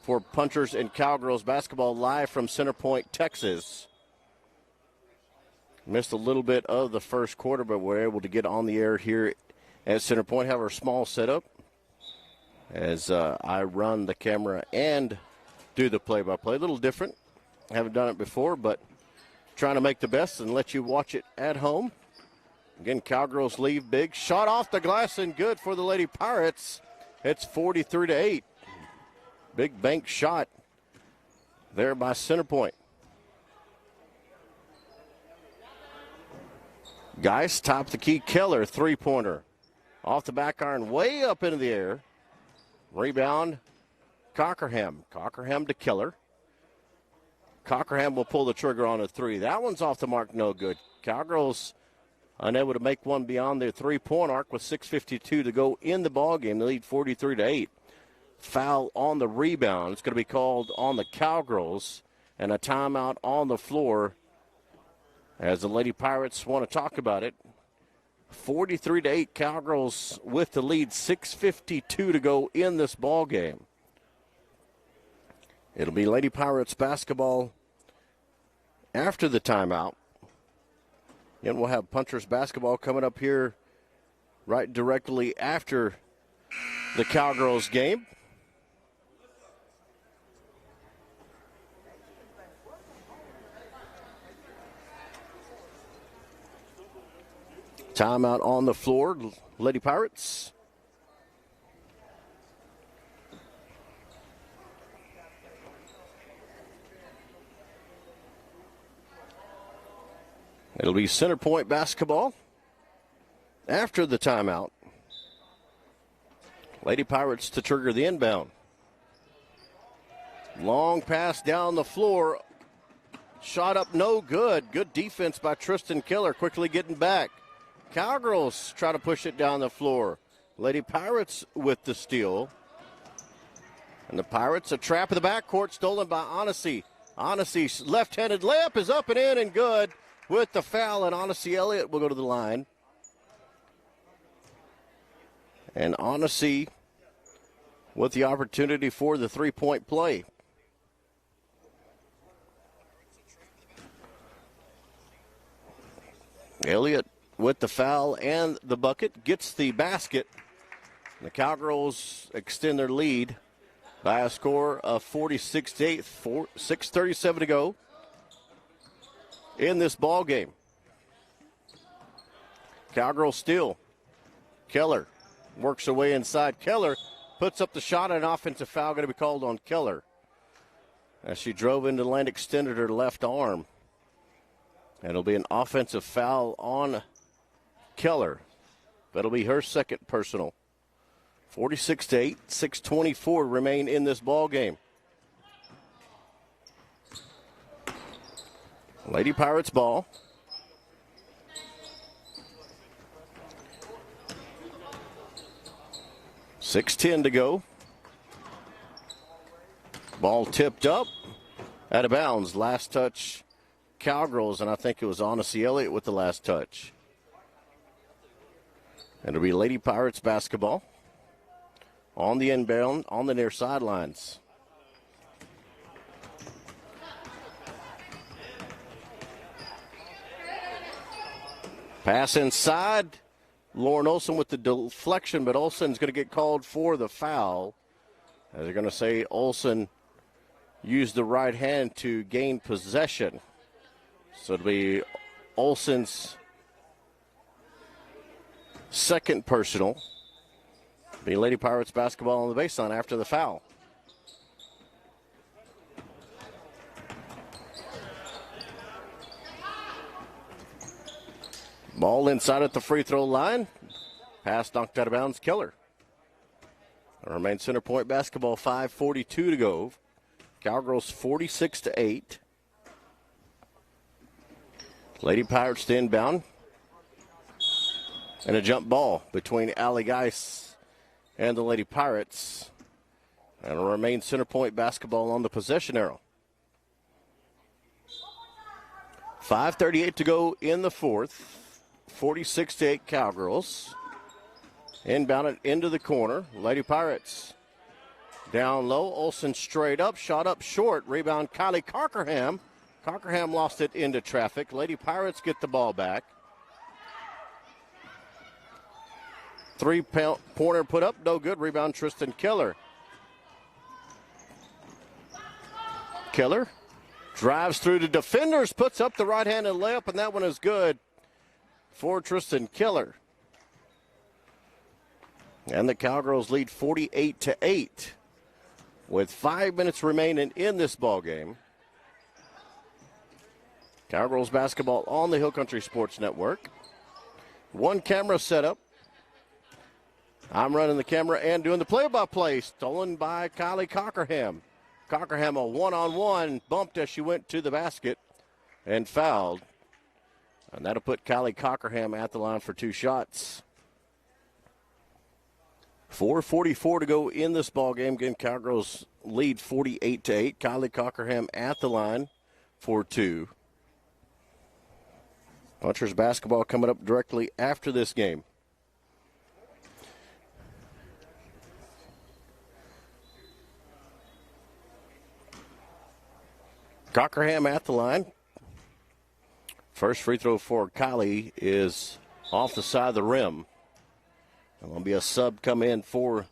for Punchers and Cowgirls basketball live from Center Point, Texas. Missed a little bit of the first quarter, but we're able to get on the air here at Center Point. Have our small setup as I run the camera and do the play-by-play. A little different. Haven't done it before, but trying to make the best and let you watch it at home. Again, Cowgirls leave big. Shot off the glass and good for the Lady Pirates. It's 43-8. Big bank shot there by Center Point. Geis, top the key. Keller, three-pointer. Off the back iron, way up into the air. Rebound, Cockerham. Cockerham to Keller. Cockerham will pull the trigger on a three. That one's off the mark, no good. Cowgirls unable to make one beyond their three-point arc with 6:52 to go in the ballgame. They lead 43-8. Foul on the rebound. It's going to be called on the Cowgirls, and a timeout on the floor as the Lady Pirates want to talk about it. 43-8, Cowgirls with the lead, 6:52 to go in this ball game. It'll be Lady Pirates basketball after the timeout. And we'll have Punchers basketball coming up here right directly after the Cowgirls game. Timeout on the floor, Lady Pirates. It'll be Center Point basketball after the timeout. Lady Pirates to trigger the inbound. Long pass down the floor. Shot up, no good. Good defense by Tristan Keller, quickly getting back. Cowgirls try to push it down the floor. Lady Pirates with the steal. And the Pirates, a trap in the backcourt, stolen by Onacy. Onacy's left-handed layup is up and in and good with the foul, and Onacy Elliott will go to the line. And Onacy with the opportunity for the three-point play. Elliott with the foul and the bucket, gets the basket. The Cowgirls extend their lead by a score of 46-8, 6:37 to go in this ball game. Cowgirls steal. Keller works her way inside. Keller puts up the shot, and an offensive foul going to be called on Keller as she drove into the lane, extended her left arm. And it'll be an offensive foul on Keller. That'll be her second personal. 46-8, 6:24 remain in this ball game. Lady Pirates ball. .6:10 to go. Ball tipped up, out of bounds. Last touch, Cowgirls, and I think it was Onacy Elliott with the last touch. And it'll be Lady Pirates basketball on the inbound, on the near sidelines. Pass inside. Lauren Olson with the deflection, but Olson's going to get called for the foul. As they're going to say Olson used the right hand to gain possession. So it'll be Olson's second personal. Be Lady Pirates basketball on the baseline after the foul. Ball inside at the free throw line. Pass knocked out of bounds, Keller. Remains center point basketball, 5:42 to go. Cowgirls 46-8. Lady Pirates to inbound. And a jump ball between Allie Geis and the Lady Pirates. And it'll remain center point basketball on the possession arrow. 5:38 to go in the fourth. 46-8 Cowgirls. Inbound it into the corner. Lady Pirates down low. Olsen straight up. Shot up short. Rebound Kylie Cockerham. Cockerham lost it into traffic. Lady Pirates get the ball back. Three-pointer put up. No good. Rebound Tristan Keller. Keller drives through the defenders. Puts up the right-handed layup, and that one is good for Tristan Keller. And the Cowgirls lead 48-8 with 5 minutes remaining in this ball game. Cowgirls basketball on the Hill Country Sports Network. One camera setup. I'm running the camera and doing the play-by-play. Stolen by Kylie Cockerham. Cockerham a one-on-one, bumped as she went to the basket and fouled. And that'll put Kylie Cockerham at the line for 2 shots. 4:44 to go in this ball game. Again, Cowgirls lead 48-8. Kylie Cockerham at the line for 2. Punchers basketball coming up directly after this game. Cockerham at the line. First free throw for Kylie is off the side of the rim. There'll be a sub come in for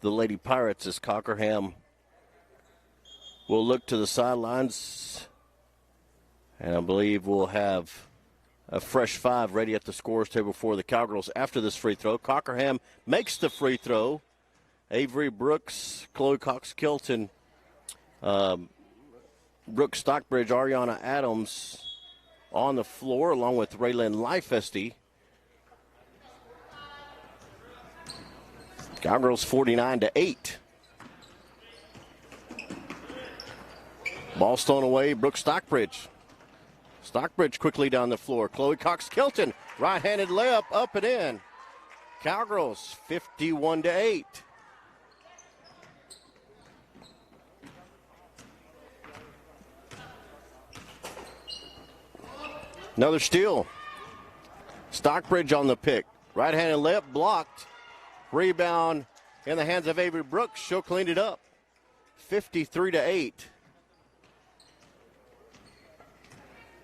the Lady Pirates as Cockerham will look to the sidelines. And I believe we'll have a fresh 5 ready at the scorer's table for the Cowgirls after this free throw. Cockerham makes the free throw. Avery Brooks, Chloe Cox-Kilton, Brooke Stockbridge, Ariana Adams on the floor along with Raylyn Lifesty. Cowgirls 49-8. Ball stolen away, Brooke Stockbridge. Stockbridge quickly down the floor. Chloe Cox-Kilton, right-handed layup up and in. Cowgirls 51-8. Another steal. Stockbridge on the pick. Right-handed layup blocked. Rebound in the hands of Avery Brooks. She'll clean it up. 53-8.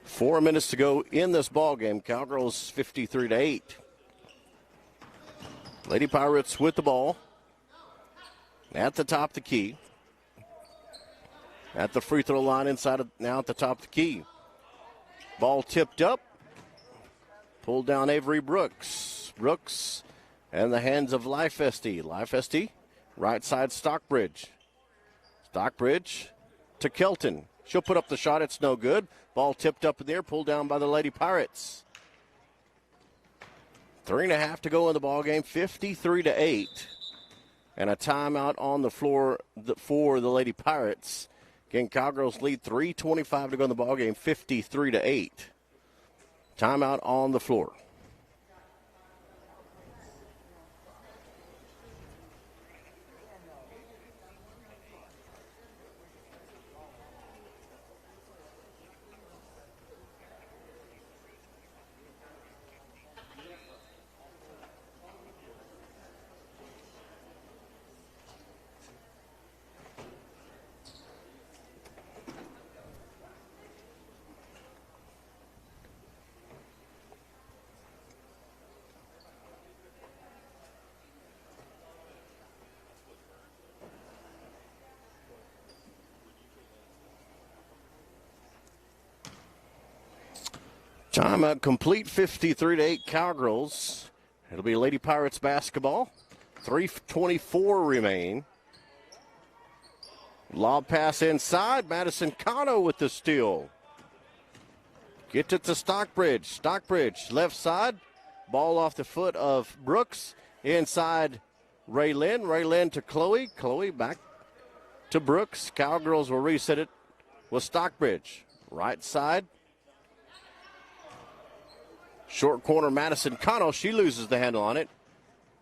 4 minutes to go in this ball game. Cowgirls 53-8. Lady Pirates with the ball at the top of the key. At the free throw line inside of now at the top of the key. Ball tipped up. Pulled down Avery Brooks. Brooks and the hands of Lifesty. Lifesty, right side Stockbridge. Stockbridge to Kelton. She'll put up the shot. It's no good. Ball tipped up in the air, pulled down by the Lady Pirates. 3.5 to go in the ball game. 53-8. And a timeout on the floor for the Lady Pirates. Again, Cowgirls lead 3:25 to go in the ball game. 53-8. Timeout on the floor. Timeout complete, 53-8 Cowgirls. It'll be Lady Pirates basketball. 3:24 remain. Lob pass inside. Madison Cano with the steal. Gets it to Stockbridge. Stockbridge, left side. Ball off the foot of Brooks. Inside Raylin. Raylin to Chloe. Chloe back to Brooks. Cowgirls will reset it with Stockbridge. Right side. Short corner, Madison Cano. She loses the handle on it.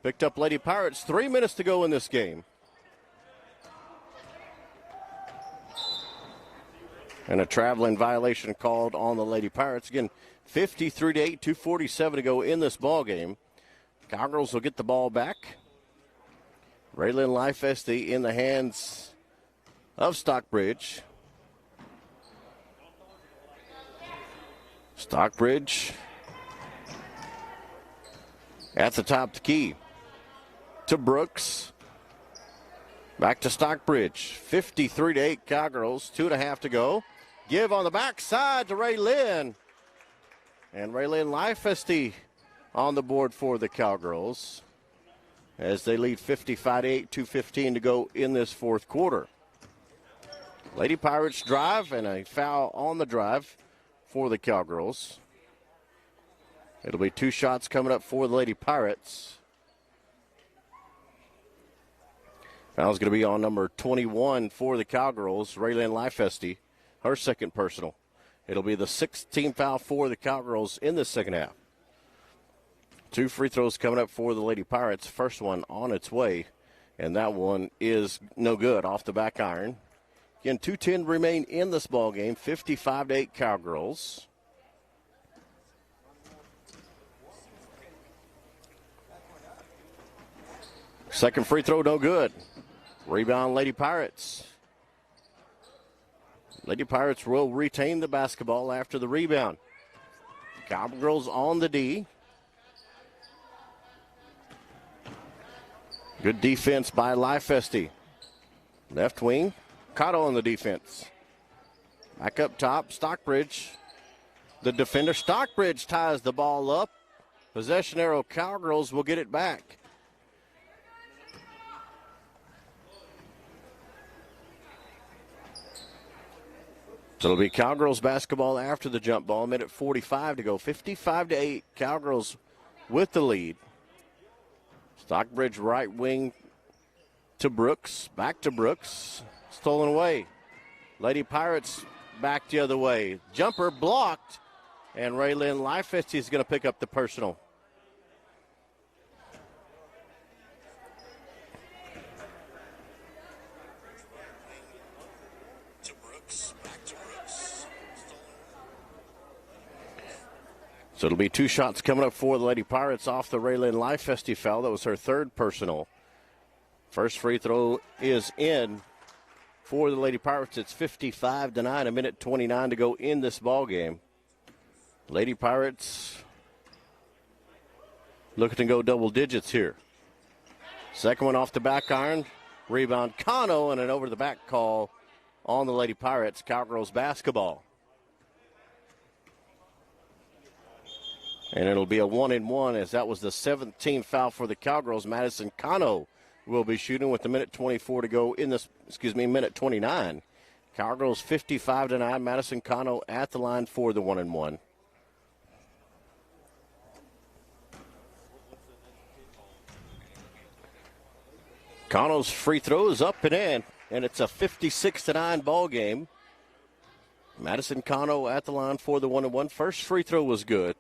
Picked up Lady Pirates. 3 minutes to go in this game. And a traveling violation called on the Lady Pirates. Again, 53-8, 2:47 to go in this ball game. Cowgirls will get the ball back. Raylin Lifeste in the hands of Stockbridge. Stockbridge at the top of the key to Brooks. Back to Stockbridge. 53-8 Cowgirls. 2.5 to go. Give on the backside to Raylin. And Raylin Lifeste on the board for the Cowgirls as they lead 55-8, 2:15 to go in this fourth quarter. Lady Pirates drive and a foul on the drive for the Cowgirls. It'll be 2 shots coming up for the Lady Pirates. Foul's going to be on number 21 for the Cowgirls, Raylin Lifeste, her second personal. It'll be the 6th team foul for the Cowgirls in the second half. 2 free throws coming up for the Lady Pirates. First one on its way, and that one is no good off the back iron. Again, 2:10 remain in this ball game. 55-8 Cowgirls. Second free throw, no good. Rebound, Lady Pirates. Lady Pirates will retain the basketball after the rebound. Cowgirls on the D. Good defense by Lifeste. Left wing, Cotto on the defense. Back up top, Stockbridge. The defender, Stockbridge, ties the ball up. Possession arrow, Cowgirls will get it back. So it'll be Cowgirls basketball after the jump ball. Minute 45 to go. 55-8. Cowgirls with the lead. Stockbridge right wing to Brooks. Back to Brooks. Stolen away. Lady Pirates back the other way. Jumper blocked. And Raylin Lifeste is going to pick up the personal. So it'll be 2 shots coming up for the Lady Pirates off the Raylin Lifeste foul. That was her third personal. First free throw is in for the Lady Pirates. It's 55-9, a minute 29 to go in this ball game. Lady Pirates looking to go double digits here. Second one off the back iron. Rebound Cano and an over the back call on the Lady Pirates. Cowgirls basketball. And it'll be a 1-and-1 as that was the 7th team foul for the Cowgirls. Madison Cano will be shooting with the minute 24 to go in this, minute 29. Cowgirls 55-9. Madison Cano at the line for the 1-and-1. Cano's free throw is up and in, and it's a 56-9 ball game. Madison Cano at the line for the 1-and-1. First free throw was good.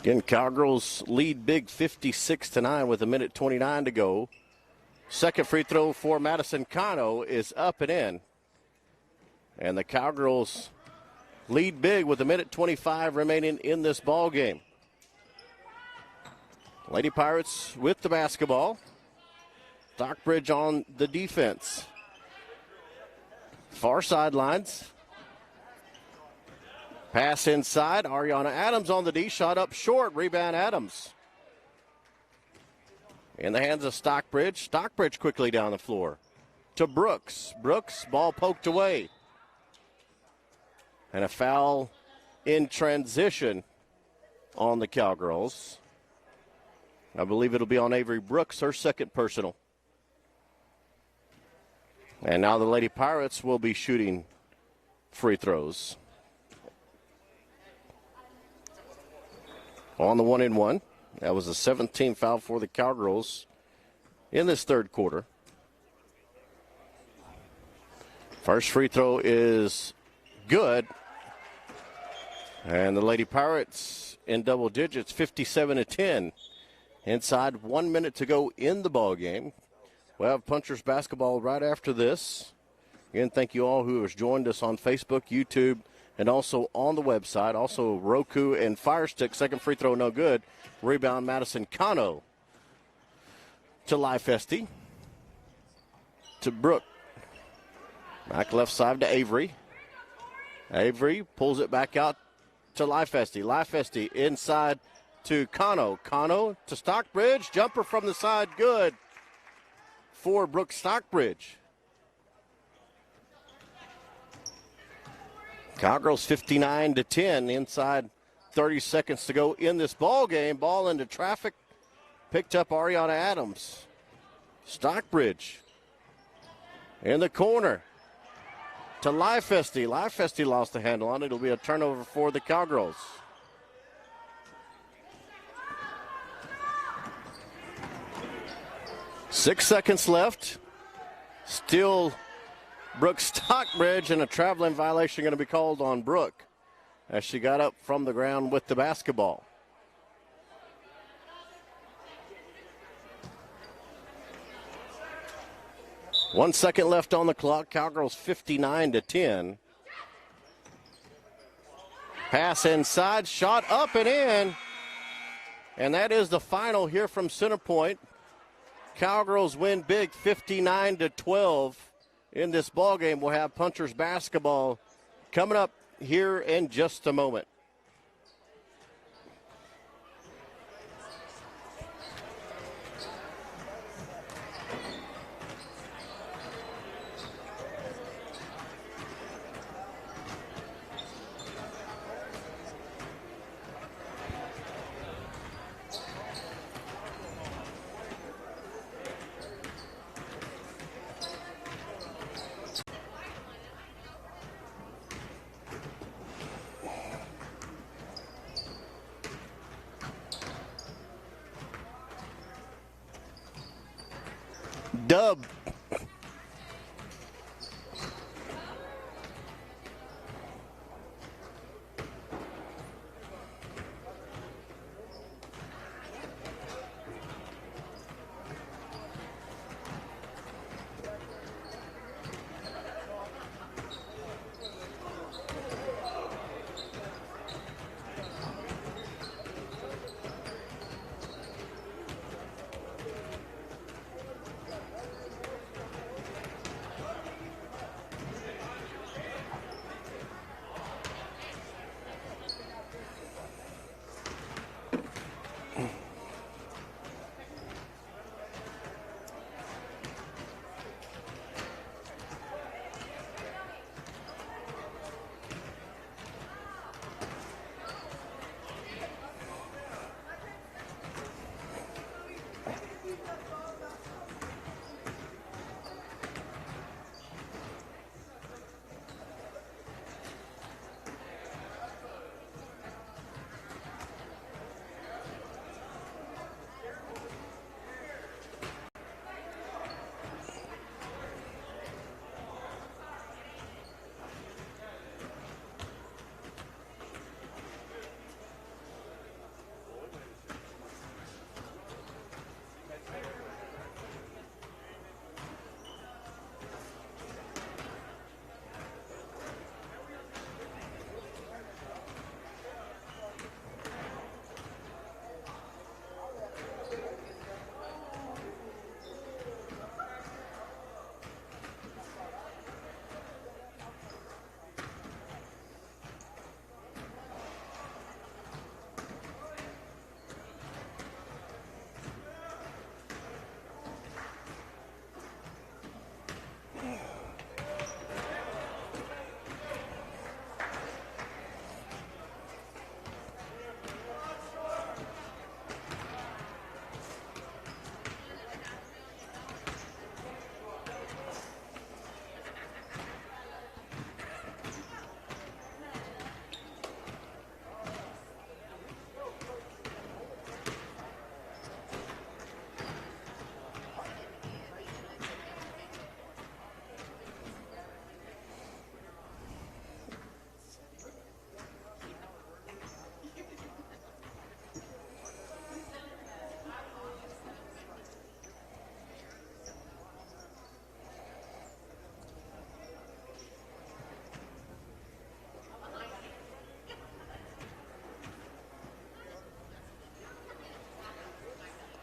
Again, Cowgirls lead big 56-9 with a minute 29 to go. Second free throw for Madison Cano is up and in. And the Cowgirls lead big with a minute 25 remaining in this ball game. Lady Pirates with the basketball. Stockbridge on the defense. Far sidelines. Pass inside. Ariana Adams on the D. Shot up short. Rebound Adams. In the hands of Stockbridge. Stockbridge quickly down the floor to Brooks. Brooks, ball poked away. And a foul in transition on the Cowgirls. I believe it'll be on Avery Brooks, her second personal. And now the Lady Pirates will be shooting free throws. On the 1-and-1. That was the 17th foul for the Cowgirls in this third quarter. First free throw is good. And the Lady Pirates in double digits, 57-10. Inside 1 minute to go in the ball game. We'll have Punchers basketball right after this. Again, thank you all who has joined us on Facebook, YouTube, and also on the website. Also Roku and Fire Stick. Second free throw, no good. Rebound, Madison Cano to Lifesty. To Brooke. Back left side to Avery. Avery pulls it back out to Lifesty. Lifesty inside to Cano. Cano to Stockbridge. Jumper from the side, good for Brooke Stockbridge. Cowgirls 59-10. Inside 30 seconds to go in this ball game. Ball into traffic. Picked up Ariana Adams. Stockbridge in the corner to Lifesty. Lifesty lost the handle on it. It'll be a turnover for the Cowgirls. Six seconds left. Still Brooke Stockbridge, and a traveling violation going to be called on Brooke as she got up from the ground with the basketball. One second left on the clock. Cowgirls 59-10. Pass inside, shot up and in. And that is the final here from Center Point. Cowgirls win big, 59-12 in this ball game. We'll have Punchers basketball coming up here in just a moment. Dub.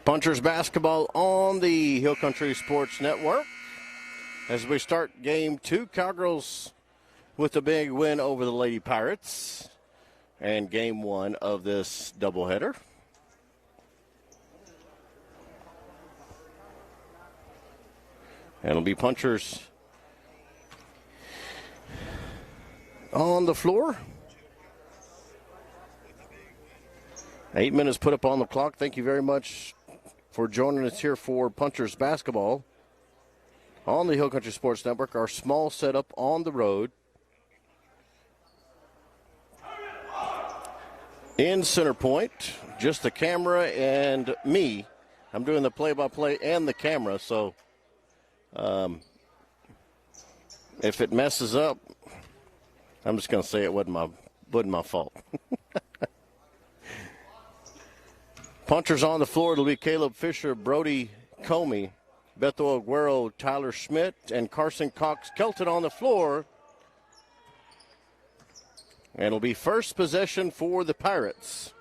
Punchers basketball on the Hill Country Sports Network. As we start game 2, Cowgirls with a big win over the Lady Pirates. And game 1 of this doubleheader. And it'll be Punchers on the floor. 8 minutes put up on the clock. Thank you very much for joining us here for Punchers basketball on the Hill Country Sports Network. Our small setup on the road. In center point, just the camera and me. I'm doing the play-by-play and the camera, so if it messes up, I'm just going to say it wasn't my fault. Punchers on the floor, it'll be Caleb Fisher, Brody Comey, Beto Aguero, Tyler Schmidt, and Carson Cox Kelton on the floor. And it'll be first possession for the Pirates.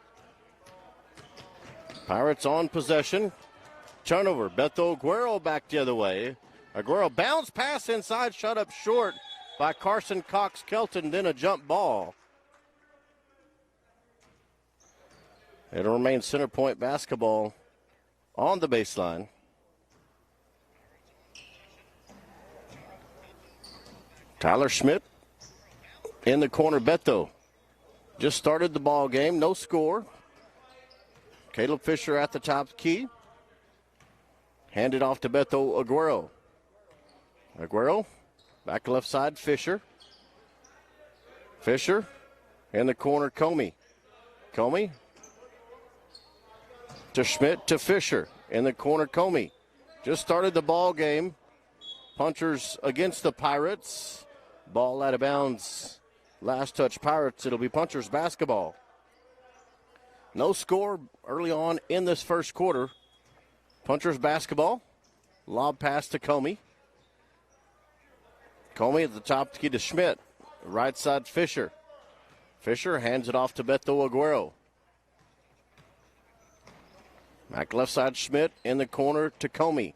Pirates on possession. Turnover, Beto Aguero back the other way. Aguero bounce pass inside, shut up short by Carson Cox Kelton, then a jump ball. It'll remain center point basketball on the baseline. Tyler Schmidt in the corner. Beto just started the ball game. No score. Caleb Fisher at the top key. Handed off to Beto Aguero. Aguero back left side. Fisher. Fisher in the corner. Comey. Comey to Schmidt to Fisher in the corner. Comey just started the ball game. Punchers against the Pirates. Ball out of bounds. Last touch Pirates. It'll be Punchers basketball. No score early on in this first quarter. Punchers basketball. Lob pass to Comey. Comey at the top key to Schmidt. Right side Fisher. Fisher hands it off to Beto Aguero. Back left side, Schmidt in the corner to Comey.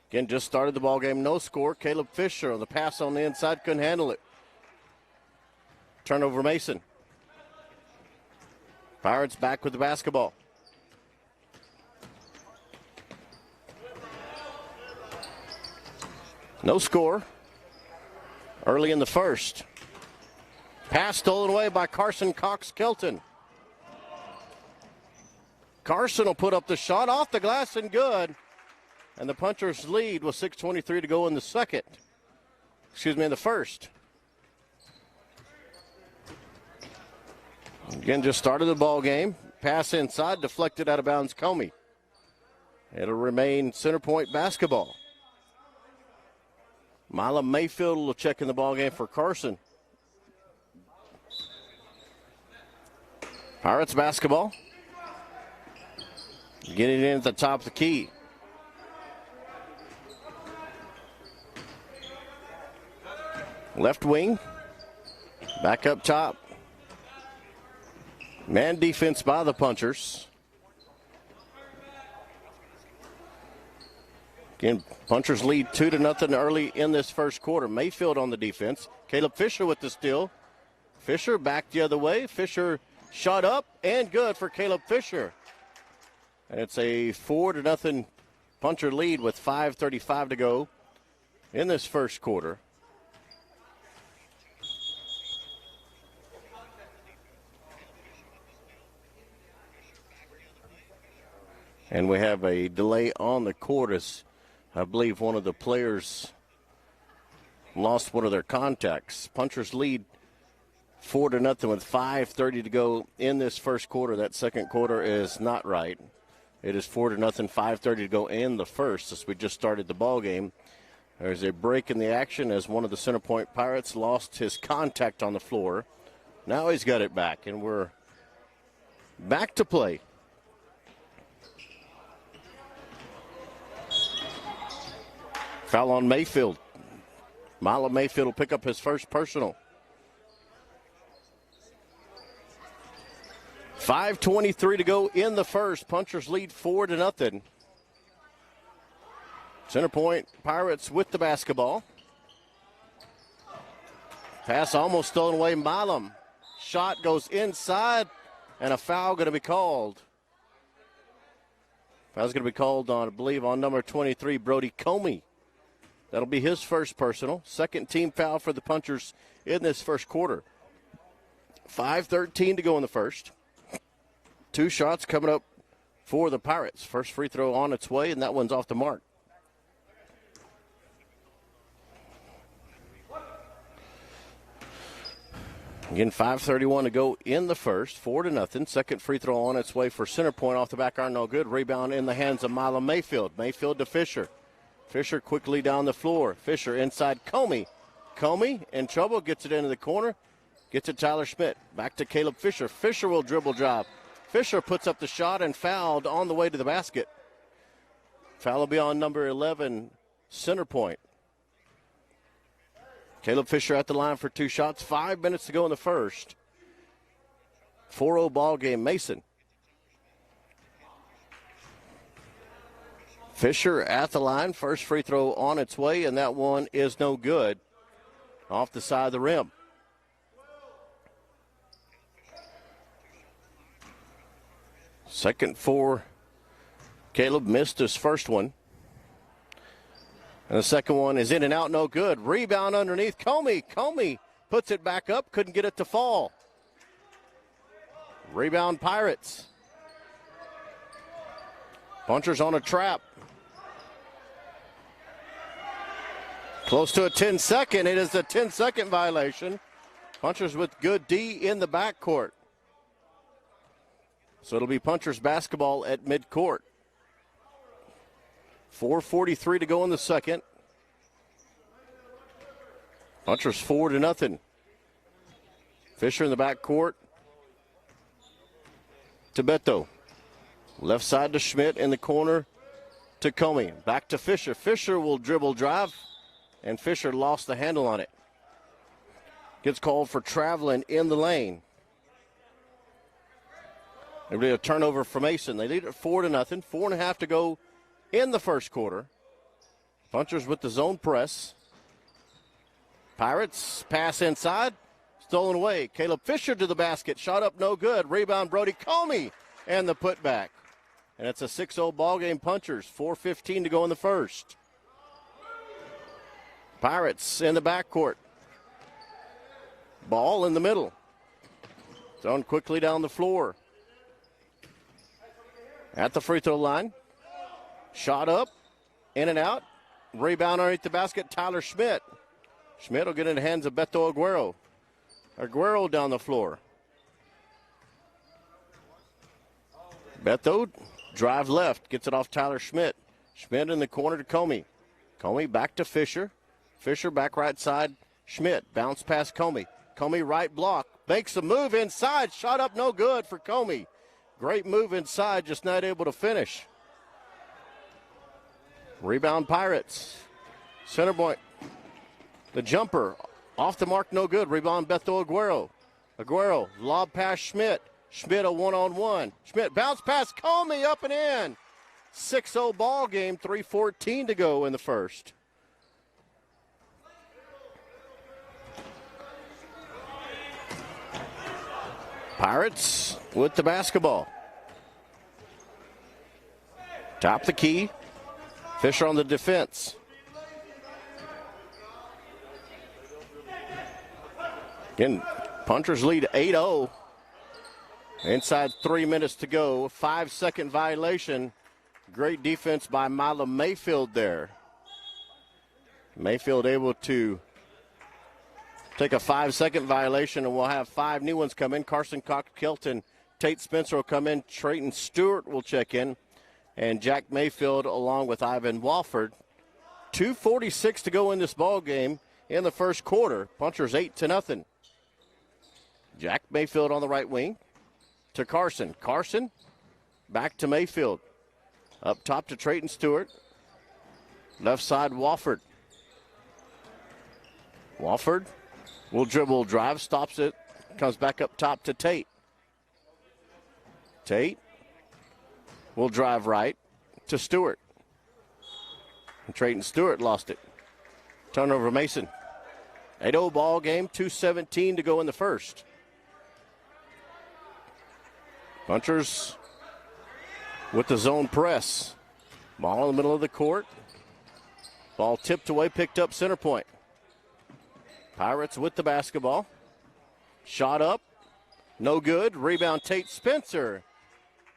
Again, just started the ball game, no score. Caleb Fisher on the pass on the inside, couldn't handle it. Turnover Mason. Pirates back with the basketball. No score early in the first. Pass stolen away by Carson Cox Kelton. Carson will put up the shot off the glass and good. And the Punchers lead with 6:23 to go in the second. In the first. Again, just started the ball game. Pass inside, deflected out of bounds Comey. It'll remain center point basketball. Mila Mayfield will check in the ball game for Carson. Pirates basketball. Getting in at the top of the key. Left wing. Back up top. Man defense by the Punchers. Again, Punchers lead 2-0 early in this first quarter. Mayfield on the defense. Caleb Fisher with the steal. Fisher back the other way. Fisher shot up and good for Caleb Fisher. And it's a 4-0 Puncher lead with 5:35 to go in this first quarter. And we have a delay on the court as I believe one of the players lost one of their contacts. Punchers lead 4-0 with 5:30 to go in this first quarter. That second quarter is not right. It is 4-0, 5:30 to go in the first as we just started the ball game. There's a break in the action as one of the center point Pirates lost his contact on the floor. Now he's got it back, and we're back to play. Foul on Mayfield. Mila Mayfield will pick up his first personal. 5:23 to go in the first. Punchers lead 4-0. Center Point Pirates with the basketball. Pass almost stolen away. Milam. Shot goes inside, and a foul going to be called. Foul's going to be called on, I believe, on number 23, Brody Comey. That'll be his first personal. Second team foul for the Punchers in this first quarter. 5:13 to go in the first. 2 shots coming up for the Pirates. First free throw on its way, and that one's off the mark. Again, 5:31 to go in the first, 4-0. Second free throw on its way for Center Point off the back iron, no good. Rebound in the hands of Milam Mayfield. Mayfield to Fisher. Fisher quickly down the floor. Fisher inside Comey. Comey in trouble, gets it into the corner. Gets it Tyler Schmidt. Back to Caleb Fisher. Fisher will dribble drive. Fisher puts up the shot and fouled on the way to the basket. Foul will be on number 11, Center Point. Caleb Fisher at the line for 2 shots. 5 minutes to go in the first. 4-0 ball game. Mason. Fisher at the line. First free throw on its way, and that one is no good. Off the side of the rim. Second for Caleb, missed his first one. And the second one is in and out, no good. Rebound underneath Comey. Comey puts it back up, couldn't get it to fall. Rebound Pirates. Punchers on a trap. Close to a 10-second. It is a 10-second violation. Punchers with good D in the backcourt. So it'll be Punchers basketball at midcourt. 4:43 to go in the second. Punchers 4-0. Fisher in the backcourt to Beto. Left side to Schmidt in the corner to Comey. Back to Fisher. Fisher will dribble drive, and Fisher lost the handle on it. Gets called for traveling in the lane. It'll be a turnover for Mason. They lead at 4-0. 4.5 to go in the first quarter. Punchers with the zone press. Pirates pass inside. Stolen away. Caleb Fisher to the basket. Shot up no good. Rebound Brody Comey and the putback. And it's a 6-0 ball game. Punchers. 4:15 to go in the first. Pirates in the backcourt. Ball in the middle. Thrown quickly down the floor. At the free throw line. Shot up. In and out. Rebound underneath the basket. Tyler Schmidt. Schmidt will get in the hands of Beto Aguero. Aguero down the floor. Beto drive left. Gets it off Tyler Schmidt. Schmidt in the corner to Comey. Comey back to Fisher. Fisher back right side. Schmidt. Bounce past Comey. Comey right block. Makes a move inside. Shot up no good for Comey. Great move inside. Just not able to finish. Rebound Pirates. Center Point. The jumper. Off the mark, no good. Rebound Beto Aguero. Aguero. Lob pass Schmidt. Schmidt a one-on-one. Schmidt bounce pass Comey up and in. 6-0 ball game. 3:14 to go in the first. Pirates with the basketball. Top the key. Fisher on the defense. Again, Punchers lead 8-0. Inside 3 minutes to go. 5-second violation. Great defense by Milam Mayfield there. Mayfield able to take a 5-second violation, and we'll have 5 new ones come in. Carson Cox-Kelton, Tate Spencer will come in. Trayton Stewart will check in. And Jack Mayfield along with Ivan Walford. 2:46 to go in this ball game in the first quarter. Punchers 8-0. Jack Mayfield on the right wing to Carson. Carson back to Mayfield. Up top to Trayton Stewart. Left side Walford. Walford will dribble drive, stops it, comes back up top to Tate. Tate will drive right to Stewart. And Trayton Stewart lost it. Turnover Mason. 8-0 ball game, 2:17 to go in the first. Punchers with the zone press. Ball in the middle of the court. Ball tipped away, picked up center point. Pirates with the basketball. Shot up. No good. Rebound Tate Spencer.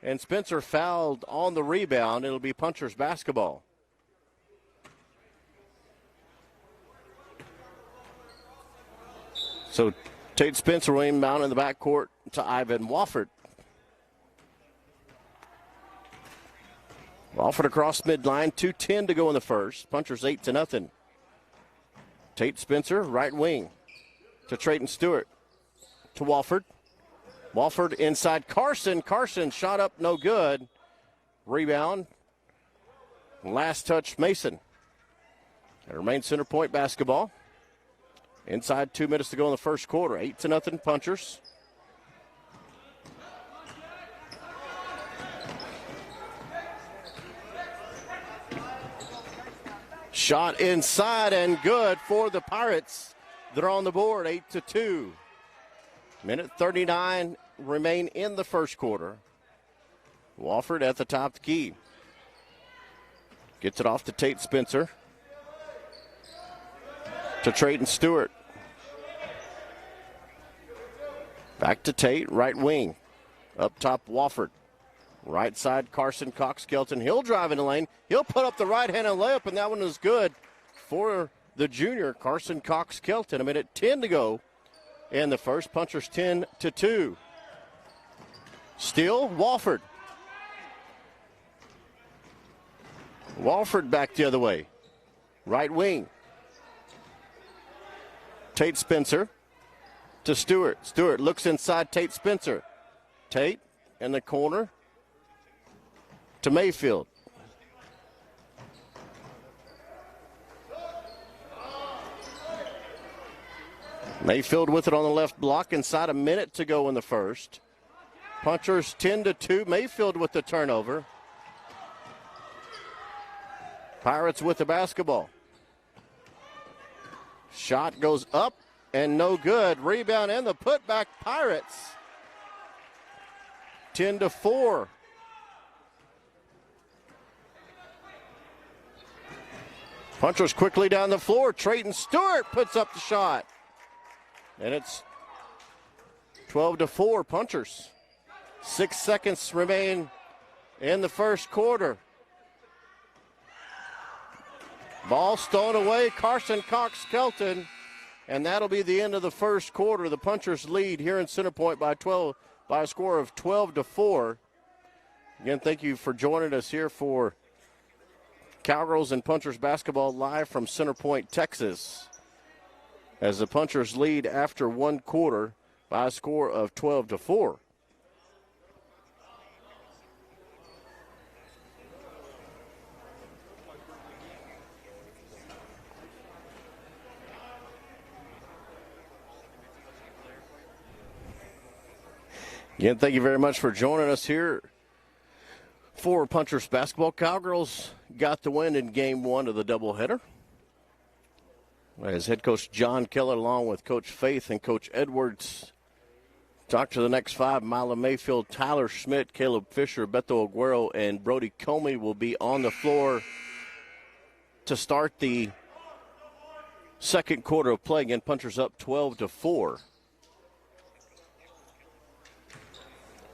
And Spencer fouled on the rebound. It'll be Punchers basketball. So Tate Spencer will inbound in the backcourt to Ivan Wofford. Wofford across midline, 2:10 to go in the first. Punchers 8-0. Tate Spencer, right wing to Trayton Stewart. To Wofford. Wofford inside Carson. Carson shot up, no good. Rebound. Last touch, Mason. It remains center point basketball. Inside 2 minutes to go in the first quarter. 8-0 Punchers. Shot inside and good for the Pirates. They're on the board, 8-2. Minute 39 remain in the first quarter. Wofford at the top of the key. Gets it off to Tate Spencer. To Trayton Stewart. Back to Tate, right wing. Up top, Wofford. Right side, Carson Cox-Kelton. He'll drive in the lane. He'll put up the right-handed layup, and that one is good for the junior, Carson Cox-Kelton. 1:10 to go in the first. Punchers 10-2. Still, Wofford. Wofford back the other way. Right wing. Tate Spencer to Stewart. Stewart looks inside Tate Spencer. Tate in the corner to Mayfield. Mayfield with it on the left block. Inside a minute to go in the first. Punchers 10-2. Mayfield with the turnover. Pirates with the basketball. Shot goes up and no good. Rebound and the putback, Pirates. 10-4. Punchers quickly down the floor. Trayton Stewart puts up the shot. And it's 12-4 Punchers. 6 seconds remain in the first quarter. Ball stolen away, Carson Cox-Kelton, and that'll be the end of the first quarter. The Punchers lead here in Center Point by a score of 12-4. Again, thank you for joining us here for Cowgirls and Punchers basketball live from Center Point, Texas, as the Punchers lead after one quarter by a score of 12-4. Again, thank you very much for joining us here for Punchers basketball. Cowgirls got the win in game one of the doubleheader, as head coach John Keller, along with Coach Faith and Coach Edwards, talk to the next five. Mila Mayfield, Tyler Schmidt, Caleb Fisher, Beto Aguero, and Brody Comey will be on the floor to start the second quarter of play. Again, Punchers up 12-4.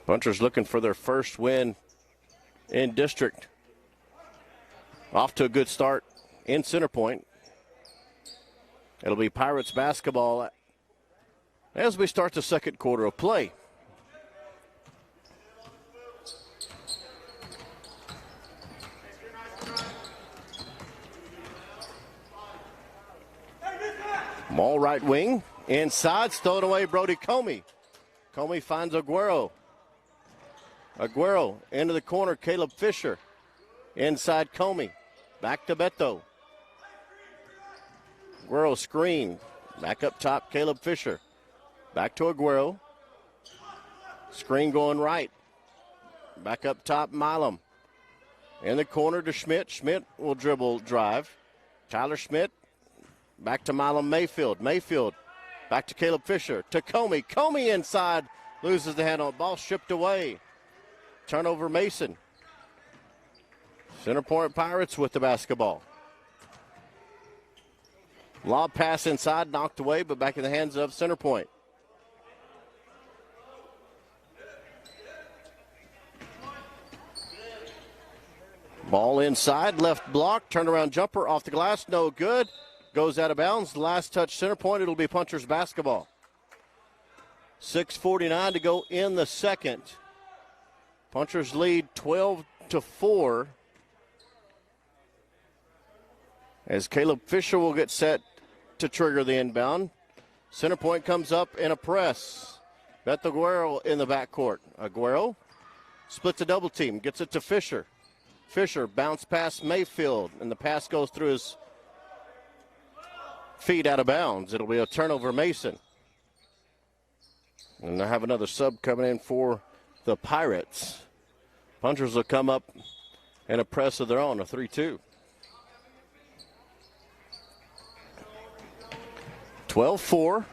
Punchers looking for their first win in district. Off to a good start in Center Point. It'll be Pirates basketball as we start the second quarter of play. Ball right wing. Inside, stolen away, Brody Comey. Comey finds Aguero. Aguero into the corner, Caleb Fisher. Inside Comey. Back to Beto. Aguero screen. Back up top, Caleb Fisher. Back to Aguero. Screen going right. Back up top, Milam. In the corner to Schmidt. Schmidt will dribble drive. Tyler Schmidt back to Milam Mayfield. Mayfield back to Caleb Fisher. To Comey. Comey inside. Loses the handle. Ball shipped away. Turnover Mason. Center Point Pirates with the basketball. Lob pass inside. Knocked away, but back in the hands of Center Point. Ball inside, left block, turnaround jumper off the glass, no good. Goes out of bounds. Last touch Center Point, it'll be Punchers basketball. 6:49 to go in the second. Punchers lead 12-4. As Caleb Fisher will get set to trigger the inbound. Center Point comes up in a press. Beto Aguero in the backcourt. Aguero splits a double team, gets it to Fisher. Fisher bounce past Mayfield, and the pass goes through his feet out of bounds. It'll be a turnover Mason. And I have another sub coming in for the Pirates. Punchers will come up in a press of their own, a 3-2. 12-4.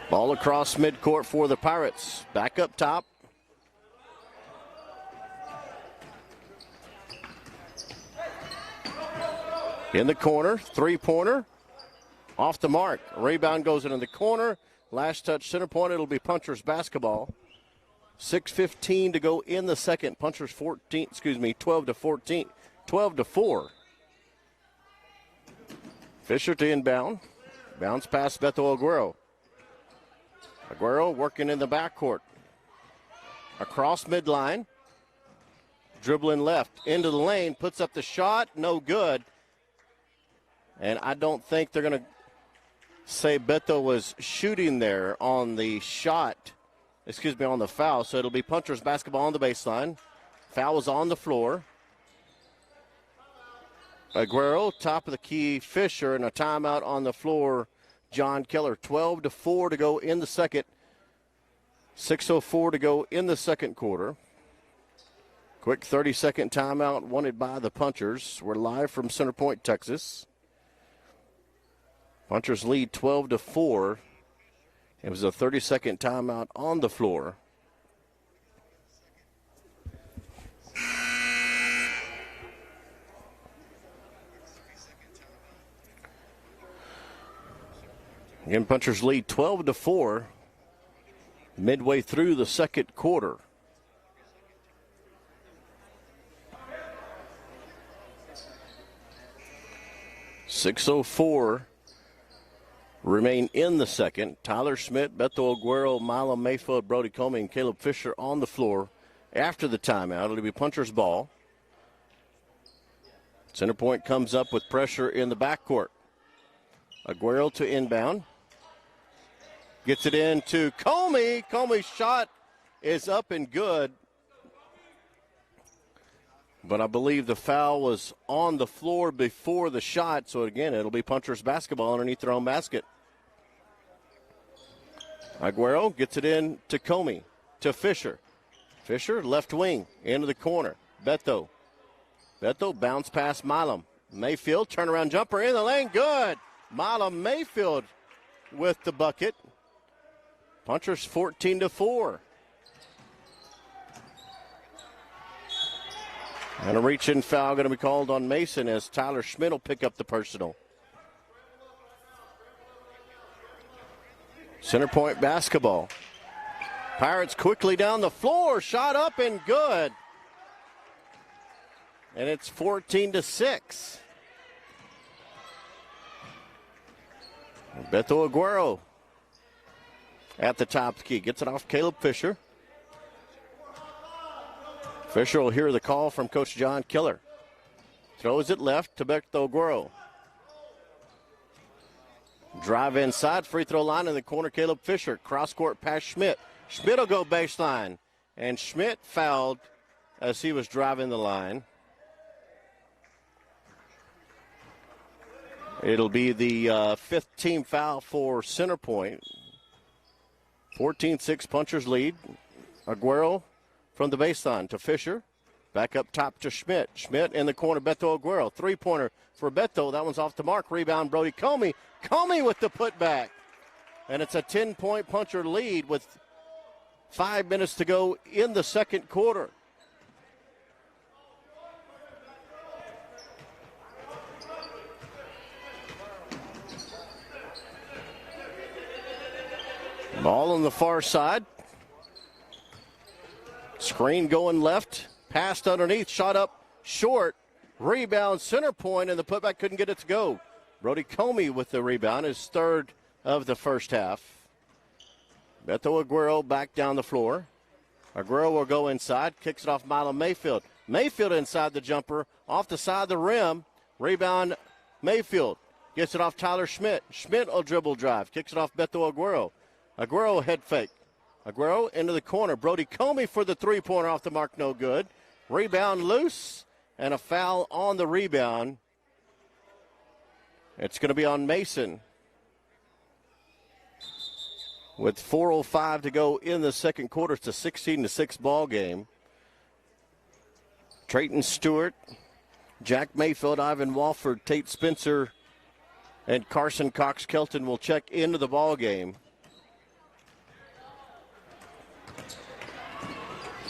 Ball across midcourt for the Pirates. Back up top. In the corner, three-pointer. Off the mark. Rebound goes into the corner. Last touch Center Point. It'll be Punchers basketball. 6:15 to go in the second. Punchers 12-14. 12-4. Fisher to inbound. Bounce past Beto Aguero. Aguero working in the backcourt. Across midline. Dribbling left. Into the lane. Puts up the shot. No good. And I don't think they're going to say Beto was shooting there on the shot. On the foul. So it'll be Punchers basketball on the baseline. Foul is on the floor. Aguero, top of the key, Fisher, and a timeout on the floor, John Keller. 12-4 to go in the second. 6:04 to go in the second quarter. Quick 30-second timeout wanted by the Punchers. We're live from Center Point, Texas. Punchers lead 12-4. It was a 30-second timeout on the floor. Again, Punchers lead 12-4 midway through the second quarter. .604 remain in the second. Tyler Schmidt, Beto Aguero, Milam Mayfield, Brody Comey, and Caleb Fisher on the floor after the timeout. It'll be Punchers ball. Center Point comes up with pressure in the backcourt. Aguero to inbound. Gets it in to Comey. Comey's shot is up and good. But I believe the foul was on the floor before the shot. So, again, it'll be Punchers basketball underneath their own basket. Aguero gets it in to Comey. To Fisher. Fisher, left wing, into the corner. Beto. Beto bounce past Milam. Mayfield, turnaround jumper in the lane. Good. Milam Mayfield with the bucket. Punchers 14-4. And a reach-in foul going to be called on Mason as Tyler Schmidt will pick up the personal. Center Point basketball. Pirates quickly down the floor. Shot up and good. And it's 14-6. Beto Aguero at the top of the key. Gets it off Caleb Fisher. Fisher will hear the call from Coach John Keller. Throws it left to Beto Aguero. Drive inside, free throw line in the corner, Caleb Fisher. Cross court pass Schmidt. Schmidt will go baseline. And Schmidt fouled as he was driving the line. It'll be the fifth team foul for Center Point. 14-6 Punchers lead. Aguero from the baseline to Fisher. Back up top to Schmidt. Schmidt in the corner, Beto Aguero. Three-pointer for Beto. That one's off the mark. Rebound, Brody Comey. Comey with the putback. And it's a 10-point puncher lead with 5 minutes to go in the second quarter. Ball on the far side. Screen going left. Passed underneath. Shot up short. Rebound center point, and the putback couldn't get it to go. Brody Comey with the rebound, his third of the first half. Beto Aguero back down the floor. Aguero will go inside. Kicks it off Milo Mayfield. Mayfield inside the jumper. Off the side of the rim. Rebound Mayfield. Gets it off Tyler Schmidt. Schmidt will dribble drive. Kicks it off Beto Aguero. Aguero head fake. Aguero into the corner. Brody Comey for the three-pointer off the mark, no good. Rebound loose, and a foul on the rebound. It's going to be on Mason. With 4:05 to go in the second quarter, it's a 16-6 ball game. Trayton Stewart, Jack Mayfield, Ivan Walford, Tate Spencer, and Carson Cox-Kelton will check into the ball game.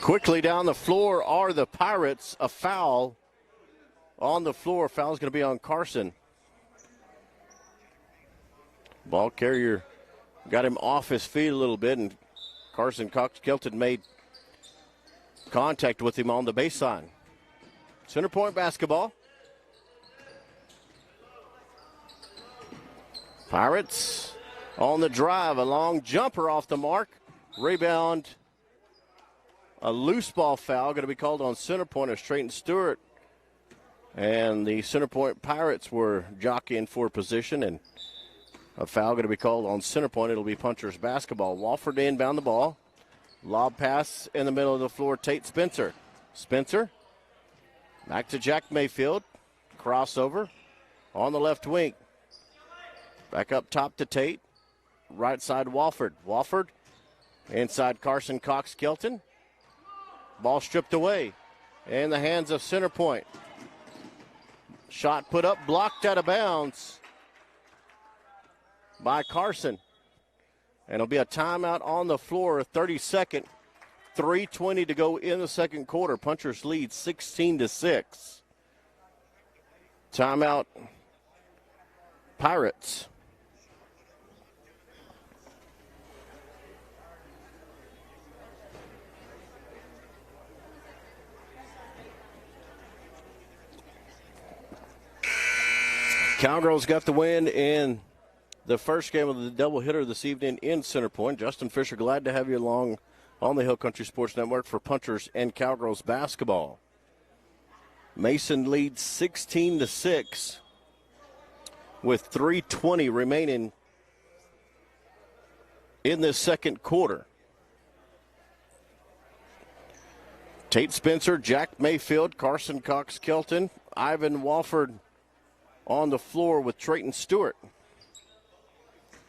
Quickly down the floor are the Pirates. A foul on the floor. Foul is going to be on Carson. Ball carrier got him off his feet a little bit, and Carson Cox-Kelton made contact with him on the baseline. Center point basketball. Pirates on the drive. A long jumper off the mark. Rebound. A loose ball foul going to be called on center point as Trayton Stewart and the center point Pirates were jockeying for position, and a foul going to be called on center point. It'll be Punchers basketball. Walford inbound the ball. Lob pass in the middle of the floor. Tate Spencer. Spencer back to Jack Mayfield. Crossover on the left wing. Back up top to Tate. Right side Walford. Walford inside Carson Cox-Kelton. Ball stripped away in the hands of center point. Shot put up, blocked out of bounds by Carson. And it'll be a timeout on the floor, a 30-second, 3:20 to go in the second quarter. Punchers lead 16-6. Timeout, Pirates. Cowgirls got the win in the first game of the doubleheader this evening in Center Point. Justin Fisher, glad to have you along on the Hill Country Sports Network for Punchers and Cowgirls basketball. Mason leads 16-6 with 3:20 remaining in this second quarter. Tate Spencer, Jack Mayfield, Carson Cox-Kelton, Ivan Walford on the floor with Trayton Stewart.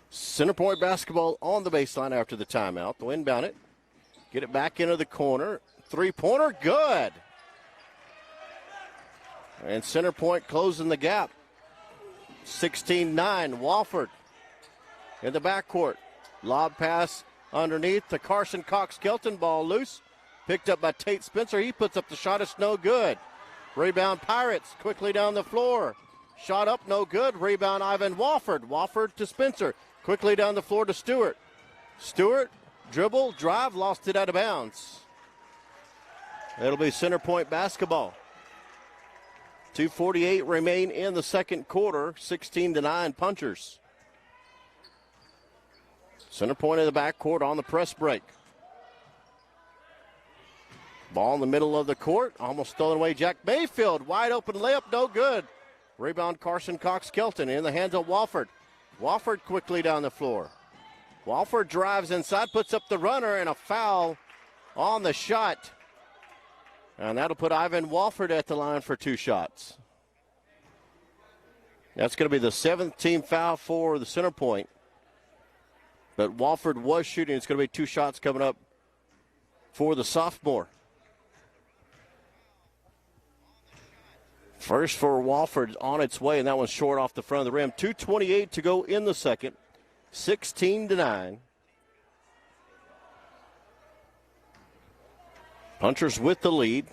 Center point basketball on the baseline after the timeout. They'll inbound it. Get it back into the corner. Three-pointer, good. And center point closing the gap. 16-9, Walford in the backcourt. Lob pass underneath to Carson Cox-Kelton. Ball loose. Picked up by Tate Spencer. He puts up the shot. It's no good. Rebound Pirates quickly down the floor. Shot up, no good. Rebound Ivan Walford. Walford to Spencer. Quickly down the floor to Stewart. Stewart, dribble, drive, lost it out of bounds. It'll be center point basketball. 2:48 remain in the second quarter. 16-9 Punchers. Center point in the backcourt on the press break. Ball in the middle of the court. Almost stolen away. Jack Mayfield. Wide open layup. No good. Rebound Carson Cox-Kelton in the hands of Walford. Walford quickly down the floor. Walford drives inside. Puts up the runner and a foul on the shot. And that'll put Ivan Walford at the line for two shots. That's going to be the seventh team foul for the center point. But Walford was shooting. It's going to be two shots coming up for the sophomore. First for Wofford on its way, and that one's short off the front of the rim. 2:28 to go in the second. 16-9. Punchers with the lead.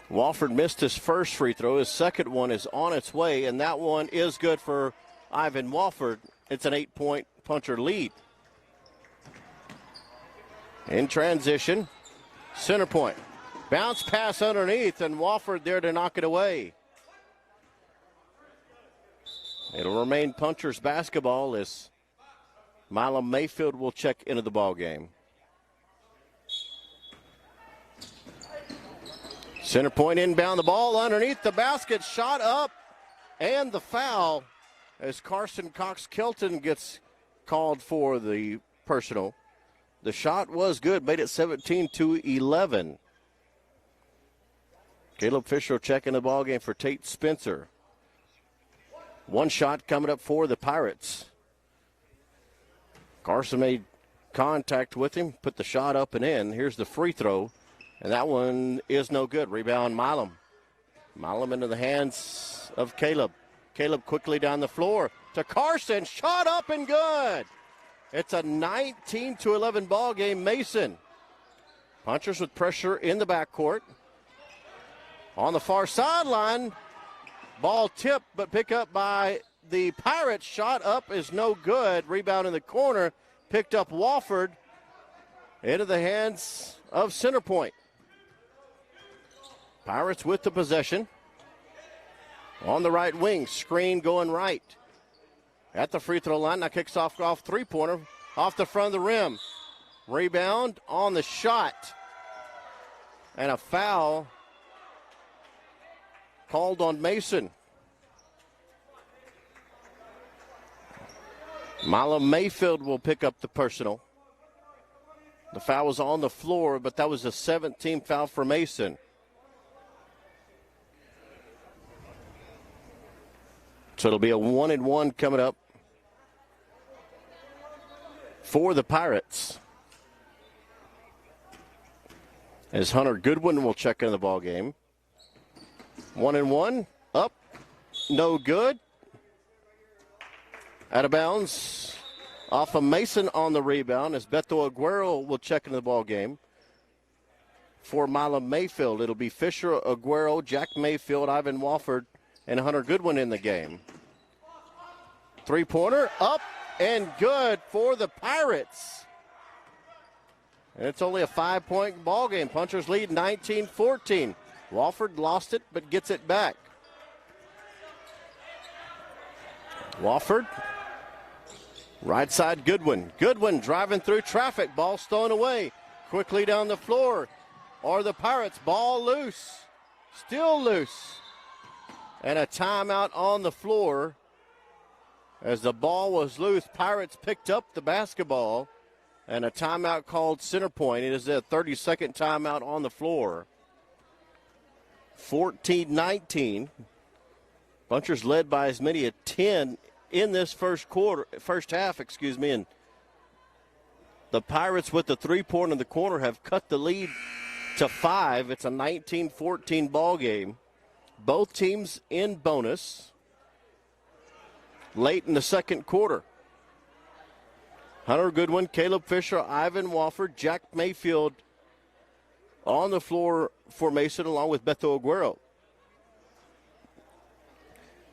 Wofford missed his first free throw. His second one is on its way, and that one is good for Ivan Wofford. It's an 8-point Puncher lead. In transition, center point. Bounce pass underneath, and Wofford there to knock it away. It'll remain Punchers basketball as Milam Mayfield will check into the ball game. Center point inbound, the ball underneath the basket, shot up, and the foul as Carson Cox-Kelton gets called for the personal. The shot was good, made it 17-11. Caleb Fisher checking the ball game for Tate Spencer. One shot coming up for the Pirates. Carson made contact with him, put the shot up and in. Here's the free throw, and that one is no good. Rebound Milam. Milam into the hands of Caleb. Caleb quickly down the floor to Carson. Shot up and good. It's a 19-11 ball game. Mason. Punchers with pressure in the backcourt. On the far sideline, ball tipped but picked up by the Pirates. Shot up is no good. Rebound in the corner. Picked up Wofford into the hands of center point. Pirates with the possession. On the right wing, screen going right. At the free throw line, now kicks off three-pointer off the front of the rim. Rebound on the shot. And a foul called on Mason. Milam Mayfield will pick up the personal. The foul was on the floor, but that was a 17th foul for Mason. So it'll be a 1-and-1 coming up for the Pirates. As Hunter Goodwin will check in the ball game. 1-and-1, up, no good. Out of bounds, off of Mason on the rebound as Beto Aguero will check into the ball game. For Milam Mayfield, it'll be Fisher, Aguero, Jack Mayfield, Ivan Wofford, and Hunter Goodwin in the game. Three-pointer, up and good for the Pirates. And it's only a 5-point ball game. Punchers lead 19-14. Wofford lost it, but gets it back. Wofford, right side Goodwin. Goodwin driving through traffic. Ball stolen away. Quickly down the floor. Or the Pirates, ball loose. Still loose. And a timeout on the floor. As the ball was loose, Pirates picked up the basketball. And a timeout called center point. It is a 30-second timeout on the floor. 14-19. Punchers led by as many as 10 in this first half, and the Pirates with the three-pointer in the corner have cut the lead to 5. It's a 19-14 ball game. Both teams in bonus late in the second quarter. Hunter Goodwin, Caleb Fisher, Ivan Wofford, Jack Mayfield on the floor for Mason along with Beto Aguero.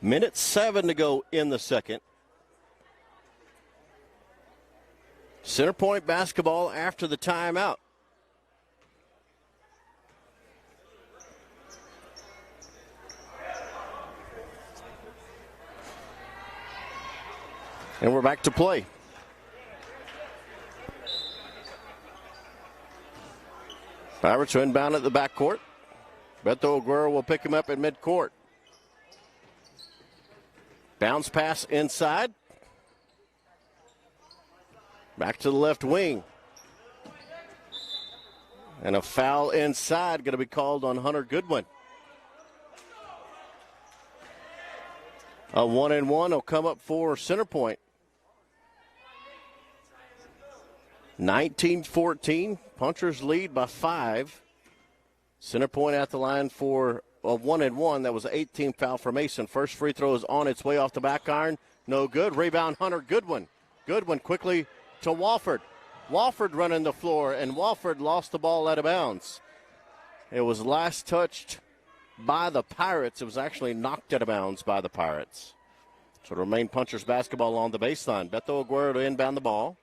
Minute 7 to go in the second. Center point basketball after the timeout. And we're back to play. Pirates are inbound at the backcourt. Beto Aguero will pick him up at midcourt. Bounce pass inside. Back to the left wing. And a foul inside going to be called on Hunter Goodwin. A 1-and-1 will come up for center point. 19-14. Punchers lead by 5. Center point at the line for a 1-and-1. That was an 18th foul for Mason. First free throw is on its way off the back iron. No good. Rebound, Hunter Goodwin. Goodwin quickly to Wofford. Wofford running the floor, and Wofford lost the ball out of bounds. It was last touched by the Pirates. It was actually knocked out of bounds by the Pirates. So it remained Punchers basketball on the baseline. Beto Aguero to inbound the ball.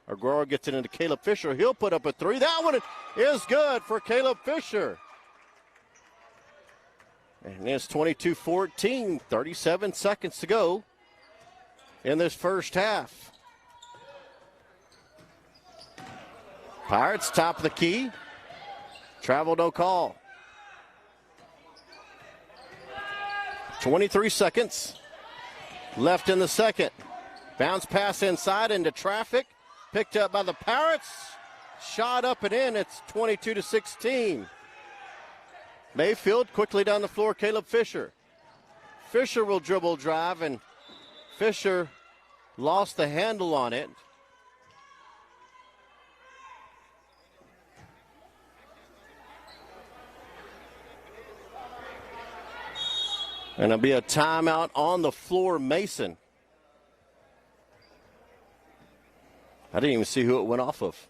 Aguero gets it into Caleb Fisher. He'll put up a 3. That one is good for Caleb Fisher. And it's 22-14, 37 seconds to go in this first half. Pirates top of the key. Travel, no call. 23 seconds left in the second. Bounce pass inside into traffic. Picked up by the Pirates. Shot up and in. It's 22-16. Mayfield quickly down the floor. Caleb Fisher. Fisher will dribble drive, and Fisher lost the handle on it. And it'll be a timeout on the floor, Mason. I didn't even see who it went off of.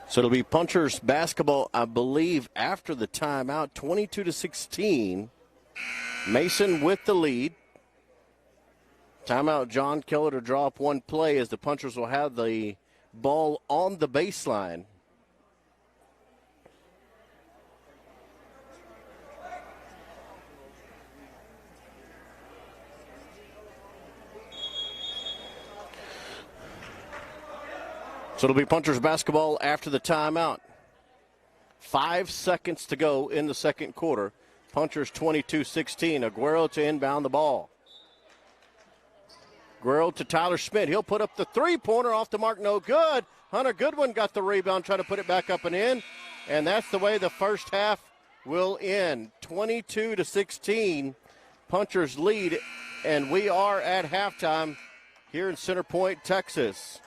So it'll be Punchers basketball, I believe, after the timeout, 22-16. Mason with the lead. Timeout, John Keller to draw up one play as the Punchers will have the ball on the baseline. So it'll be Punchers basketball after the timeout. 5 seconds to go in the second quarter. Punchers 22-16. Aguero to inbound the ball. Aguero to Tyler Schmidt. He'll put up the three-pointer off the mark. No good. Hunter Goodwin got the rebound, try to put it back up and in. And that's the way the first half will end. 22-16. Punchers lead. And we are at halftime here in Center Point, Texas.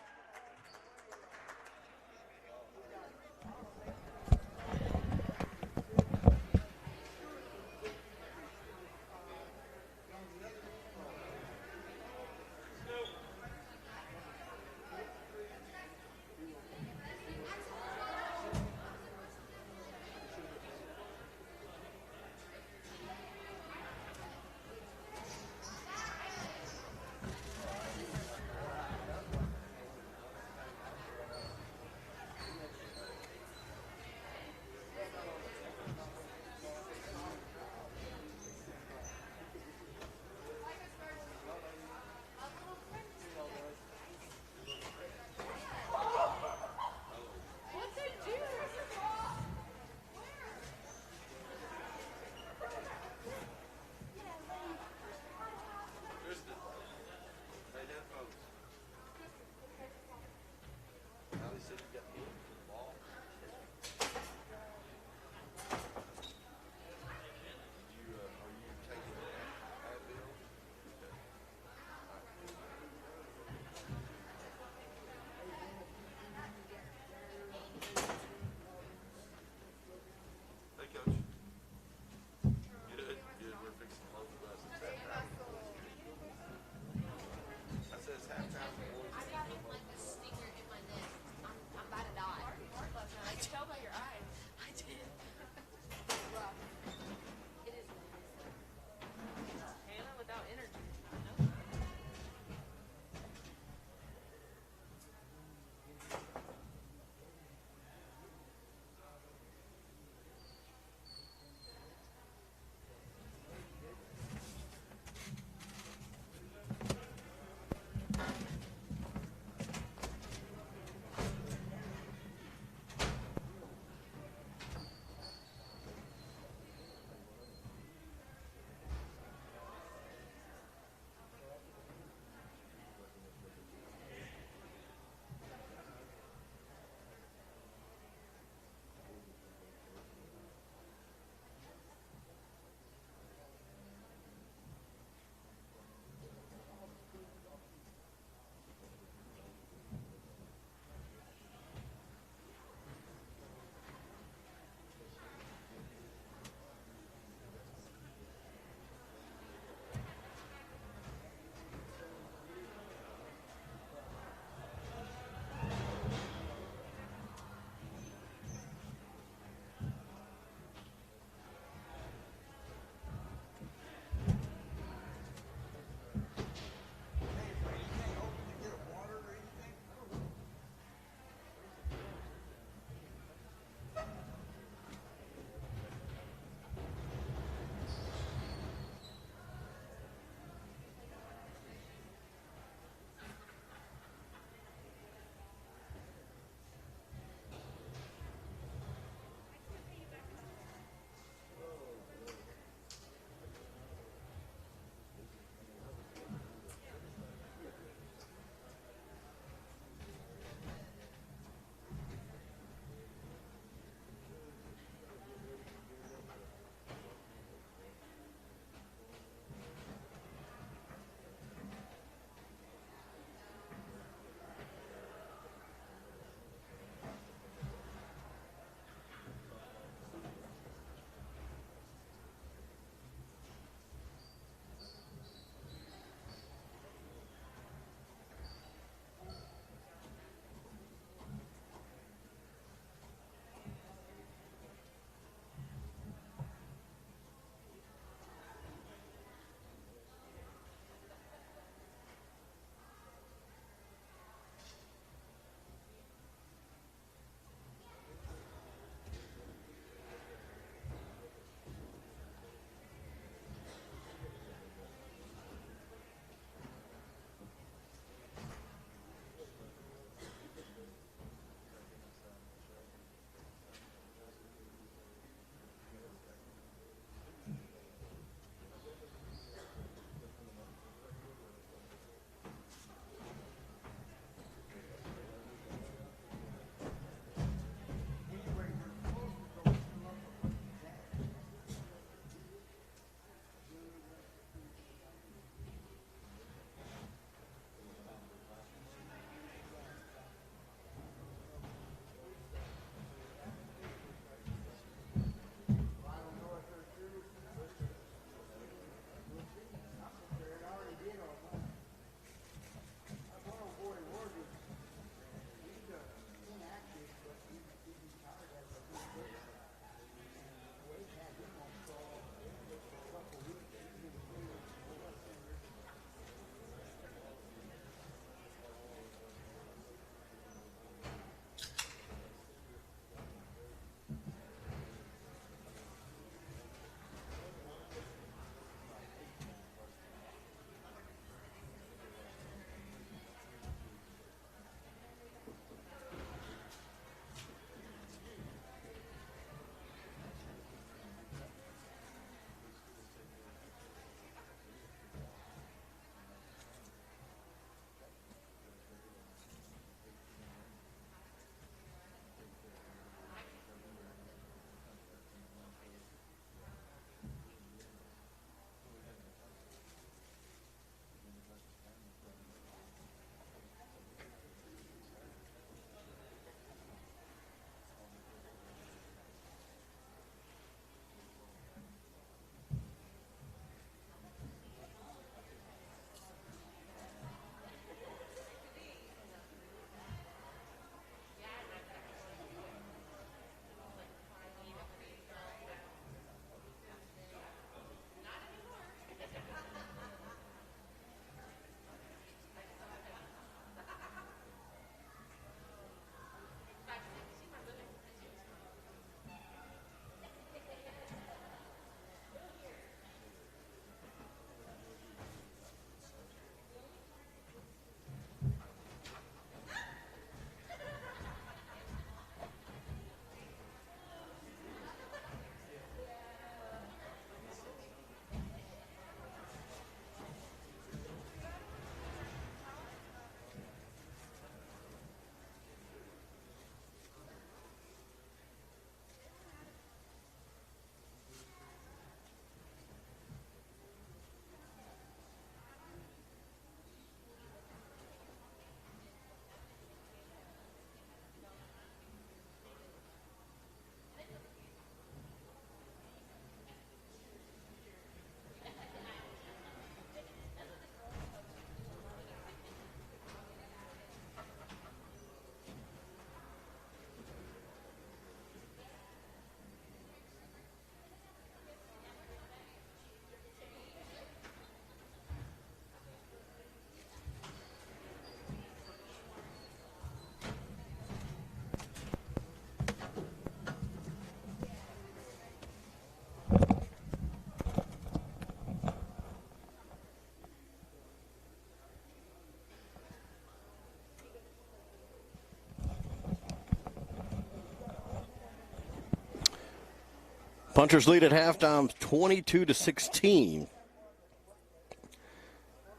Punchers lead at halftime 22-16.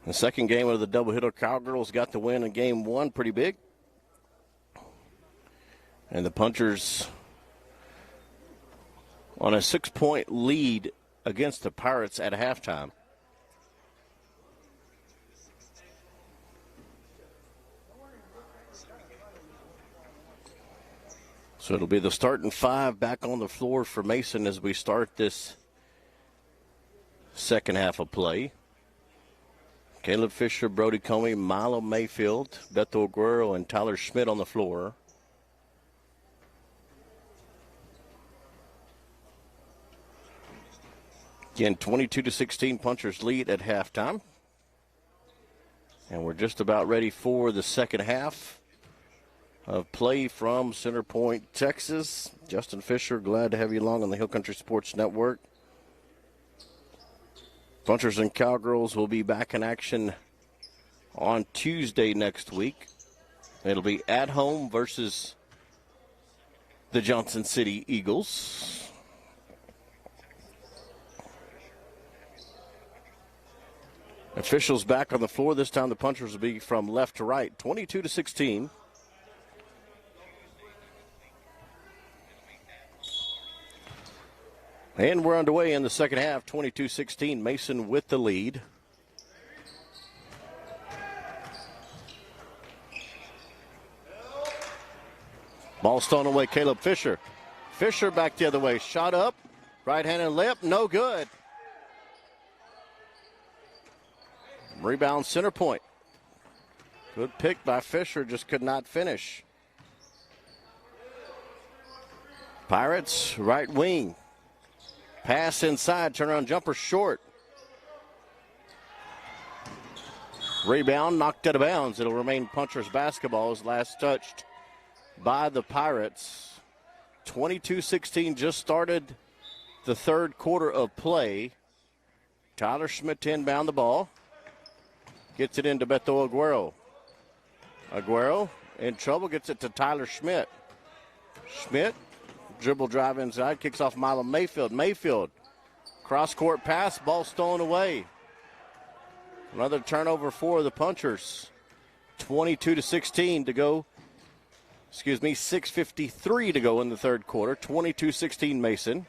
The second game of the doubleheader, Cowgirls got the win in game one pretty big. And the Punchers on a 6-point lead against the Pirates at halftime. So it'll be the starting five back on the floor for Mason as we start this second half of play. Caleb Fisher, Brody Comey, Milo Mayfield, Beto Aguero, and Tyler Schmidt on the floor. Again, 22-16 Punchers lead at halftime. And we're just about ready for the second half of play from Center Point, Texas. Justin Fisher, glad to have you along on the Hill Country Sports Network. Punchers and Cowgirls will be back in action on Tuesday next week. It'll be at home versus the Johnson City Eagles. Officials back on the floor. This time the Punchers will be from left to right, 22-16. And we're underway in the second half, 22-16. Mason with the lead. Ball stolen away, Caleb Fisher. Fisher back the other way, shot up, right-handed layup, no good. Rebound, Center Point. Good pick by Fisher, just could not finish. Pirates, right wing. Pass inside, turnaround jumper short. Rebound, knocked out of bounds. It'll remain Punchers basketball as last touched by the Pirates. 22-16 just started the third quarter of play. Tyler Schmidt to inbound the ball. Gets it into Beto Aguero. Aguero in trouble, gets it to Tyler Schmidt. Schmidt, dribble drive inside, kicks off Milo Mayfield. Mayfield, cross-court pass, ball stolen away. Another turnover for the Punchers. 22-16 to go. 6:53 to go in the third quarter. 22-16 Mason.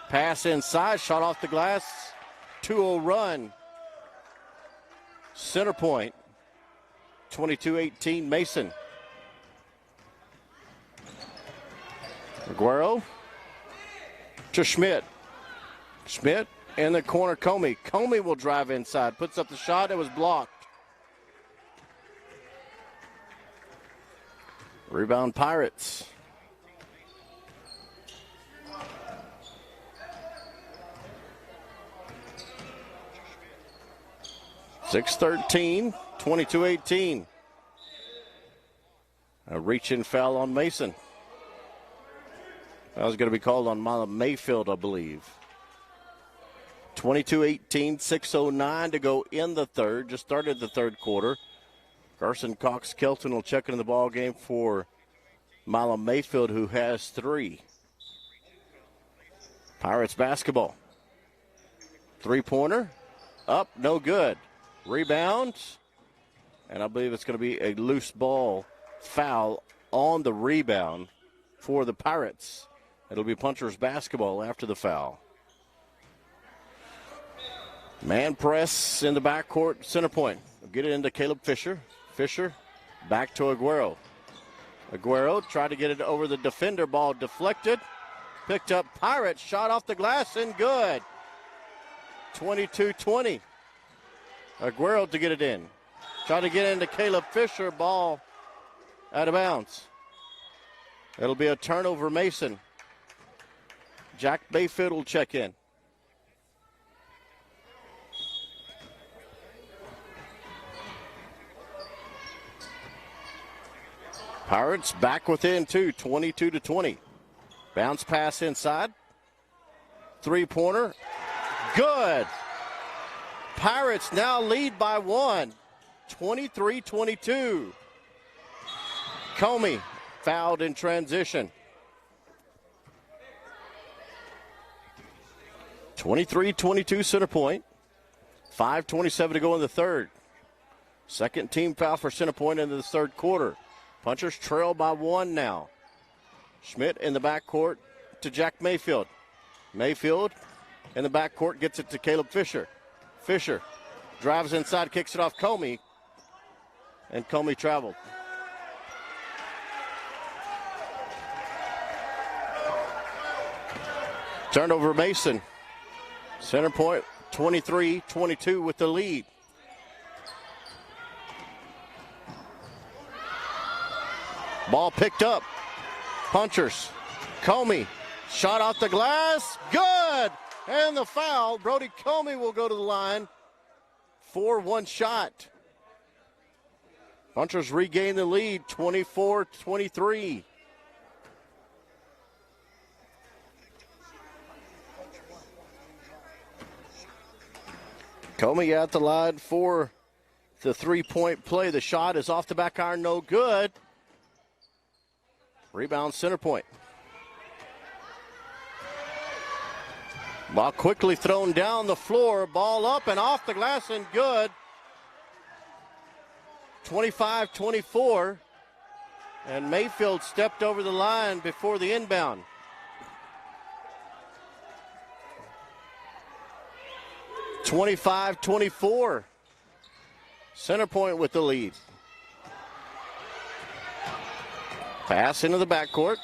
Pass inside, shot off the glass. 2-0 run. Center Point, 22-18 Mason. Aguero to Schmidt. Schmidt in the corner, Comey. Comey will drive inside, puts up the shot, it was blocked. Rebound Pirates. (6:13), 22-18. A reach-in foul on Mason. That was going to be called on Milo Mayfield, I believe. 22-18, 6:09 to go in the third. Just started the third quarter. Carson Cox Kelton will check into the ball game for Milo Mayfield, who has 3. Pirates basketball. Three-pointer. Up, no good. Rebound. And I believe it's going to be a loose ball foul on the rebound for the Pirates. It'll be Punchers basketball after the foul. Man press in the backcourt, Center Point. Get it into Caleb Fisher. Fisher back to Aguero. Aguero tried to get it over the defender. Ball deflected. Picked up Pirates. Shot off the glass and good. 22-20. Aguero to get it in. Tried to get into Caleb Fisher. Ball out of bounds. It'll be a turnover, Mason. Jack Bayfield will check in. Pirates back within 2, 22-20. Bounce pass inside. Three-pointer. Good. Pirates now lead by 1. 23-22. Comey fouled in transition. 23-22 Center Point. 5:27 to go in the third. Second team foul for Center Point into the third quarter. Punchers trail by 1 now. Schmidt in the backcourt to Jack Mayfield. Mayfield in the backcourt gets it to Caleb Fisher. Fisher drives inside, kicks it off Comey, and Comey traveled. Turnover Mason. Center Point 23-22 with the lead. Ball picked up. Punchers. Comey. Shot off the glass. Good. And the foul. Brody Comey will go to the line for one shot. Punchers regain the lead 24-23. Comey at the line for the three-point play. The shot is off the back iron, no good. Rebound Center Point. Ball quickly thrown down the floor. Ball up and off the glass and good. 25-24. And Mayfield stepped over the line before the inbound. (25-24). Center Point with the lead. Pass into the backcourt.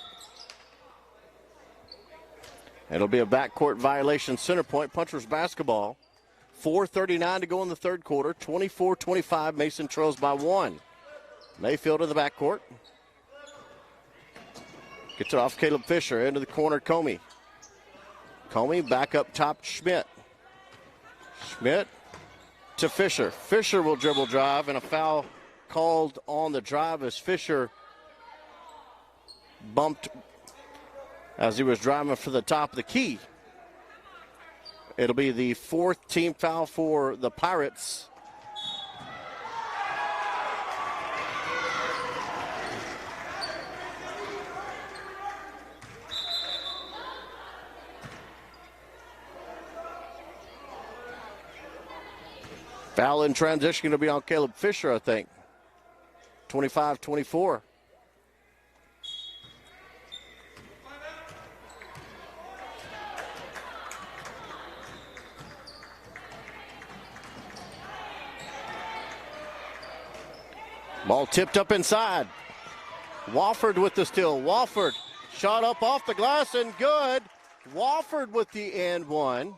It'll be a backcourt violation. Center Point. Punchers basketball. 4:39 to go in the third quarter. 24-25. Mason trails by 1. Mayfield in the backcourt. Gets it off Caleb Fisher. Into the corner, Comey. Comey back up top, Schmidt. Schmidt to Fisher. Fisher will dribble drive, and a foul called on the drive as Fisher bumped as he was driving for the top of the key. It'll be the fourth team foul for the Pirates. Foul in transition going to be on Caleb Fisher, I think. 25-24. Ball tipped up inside. Wofford with the steal. Wofford shot up off the glass and good. Wofford with the and one.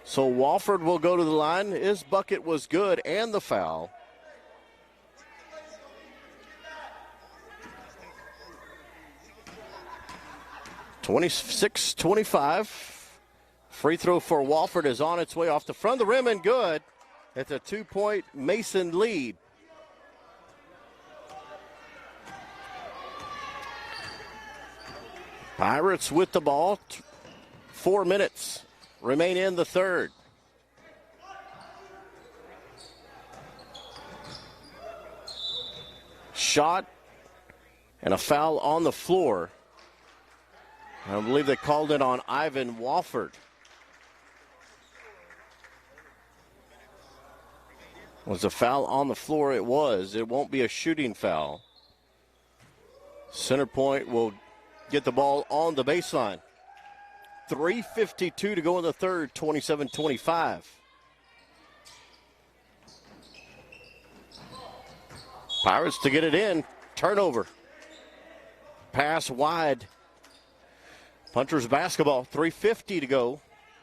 So Wofford will go to the line. His bucket was good and the foul. (26-25). Free throw for Wofford is on its way off the front of the rim and good. It's a 2-point Mason lead. Pirates with the ball. 4 minutes remain in the third. Shot and a foul on the floor. I believe they called it on Ivan Wofford. Was a foul on the floor? It was. It won't be a shooting foul. Center Point will get the ball on the baseline. 3:52 to go in the third, 27-25. Pirates to get it in. Turnover. Pass wide. Punchers basketball. 3:50 to go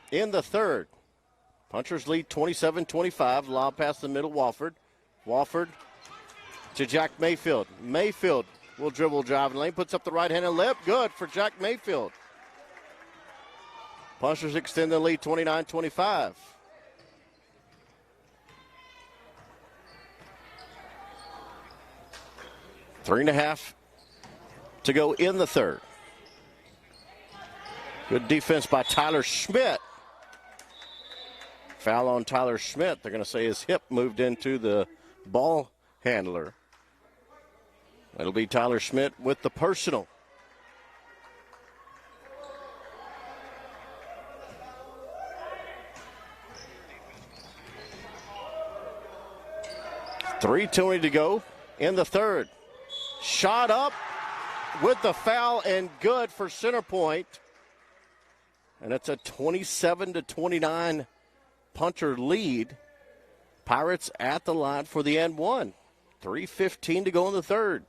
in the third. Punchers lead 27-25. Lob past the middle, Wofford. Wofford to Jack Mayfield. Mayfield will dribble, drive, and lane. Puts up the right-handed lip. Good for Jack Mayfield. Punchers extend the lead 29-25. Three and a half to go in the third. Good defense by Tyler Schmidt. Foul on Tyler Schmidt. They're going to say his hip moved into the ball handler. It'll be Tyler Schmidt with the personal. 3:20 to go in the third. Shot up with the foul and good for Center Point. And it's a 27-29 puncher lead. Pirates at the line for the and one. 3:15 to go in the third.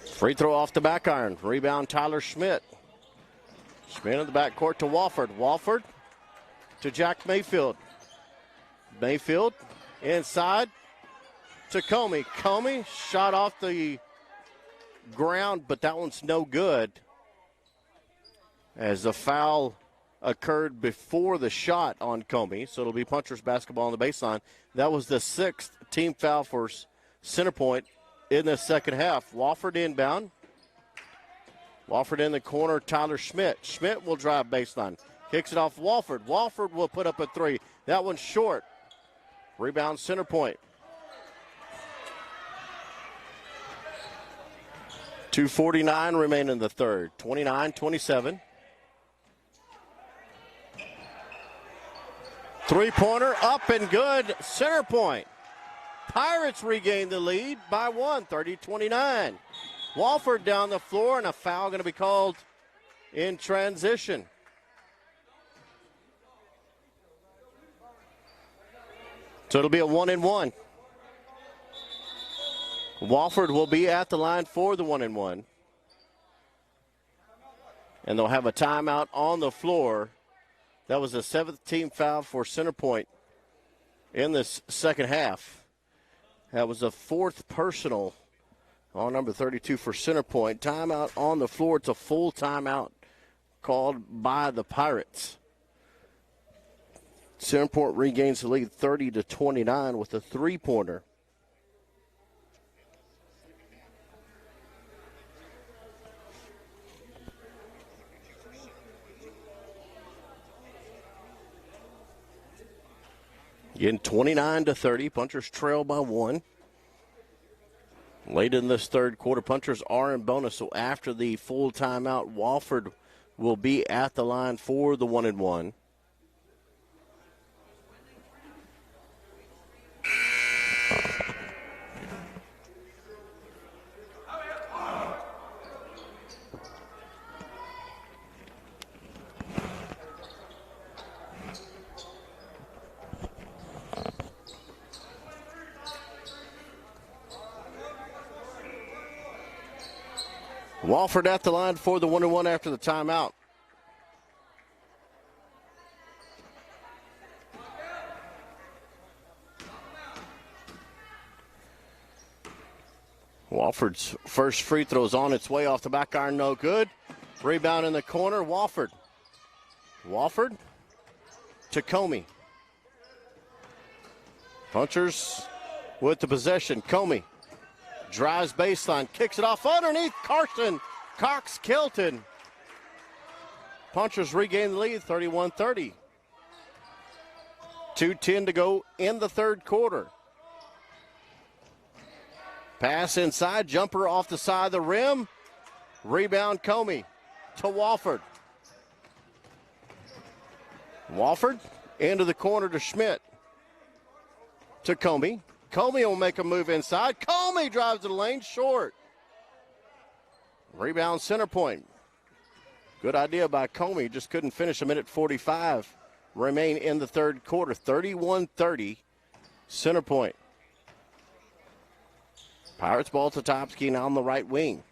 Free throw off the back iron. Rebound Tyler Schmidt. Schmidt in the backcourt to Wofford. Wofford to Jack Mayfield. Mayfield inside to Comey. Comey shot off the ground, but that one's no good, as the foul occurred before the shot on Comey. So it'll be Punchers basketball on the baseline. That was the 6th team foul for Center Point in the second half. Wofford inbound. Wofford in the corner, Tyler Schmidt. Schmidt will drive baseline. Kicks it off Wofford. Wofford will put up a three. That one's short. Rebound Center Point. 2:49 remain in the third. 29-27. Three-pointer up and good. Center Point. Pirates regain the lead by one, 30-29. Wofford down the floor, and a foul going to be called in transition. So it'll be a 1-and-1. Wofford will be at the line for the 1-and-1. And they'll have a timeout on the floor. That was the 7th team foul for Center Point in this second half. That was the 4th personal on number 32 for Center Point. Timeout on the floor. It's a full timeout called by the Pirates. Center Point regains the lead 30-29 with a three-pointer. Again, 29-30. Punchers trail by one. Late in this third quarter, Punchers are in bonus. So after the full timeout, Wofford will be at the line for the 1-and-1. Wofford at the line for the 1-and-1 after the timeout. Wofford's first free throw is on its way off the back iron, no good. Rebound in the corner, Wofford. Wofford to Comey. Punchers with the possession. Comey drives baseline, kicks it off underneath Carson Cox-Kelton. Punchers regain the lead, 31-30. 2:10 to go in the third quarter. Pass inside, jumper off the side of the rim. Rebound Comey to Wofford. Wofford into the corner to Schmidt. To Comey. Comey will make a move inside. Comey drives to the lane, short. Rebound Center Point. Good idea by Comey, just couldn't finish. A minute 45 remain in the third quarter. 31-30, Center Point. Pirates ball to Topsky now on the right wing.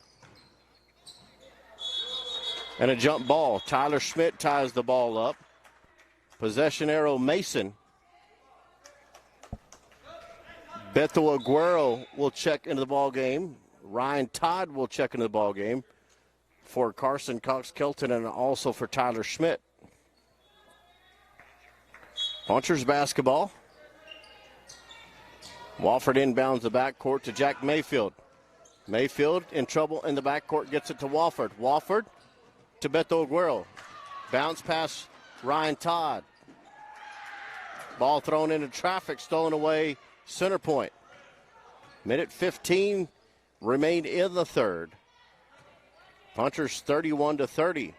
And a jump ball. Tyler Schmidt ties the ball up. Possession arrow Mason. Beto Aguero will check into the ball game. Ryan Todd will check into the ball game for Carson Cox-Kelton and also for Tyler Schmidt. Punchers basketball. Wofford inbounds the backcourt to Jack Mayfield. Mayfield in trouble in the backcourt, gets it to Wofford. Wofford to Beto Aguero. Bounce pass Ryan Todd. Ball thrown into traffic, stolen away. Center Point. Minute 15 remained in the third. Punchers 31-30.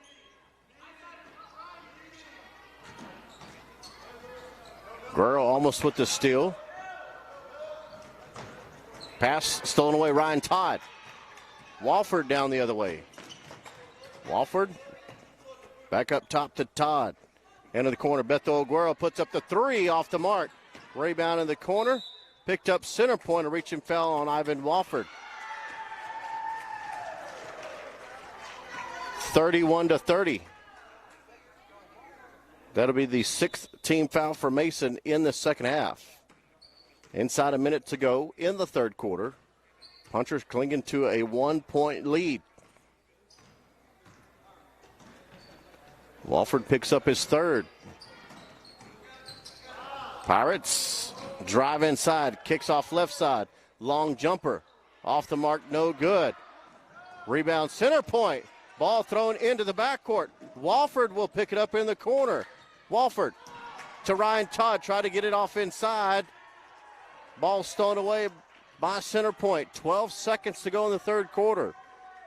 Guerrero almost with the steal. Pass stolen away, Ryan Todd. Walford down the other way. Walford back up top to Todd. Into the corner, Beto Aguero puts up the three off the mark. Rebound in the corner. Picked up center point, a reaching foul on Ivan Walford. 31-30. That'll be the sixth team foul for Mason in the second half. Inside a minute to go in the third quarter. Punchers clinging to a 1-point lead. Walford picks up his third. Pirates drive inside, kicks off left side. Long jumper, off the mark, no good. Rebound center point. Ball thrown into the backcourt. Walford will pick it up in the corner. Walford to Ryan Todd, try to get it off inside. Ball stolen away by center point. 12 seconds to go in the third quarter.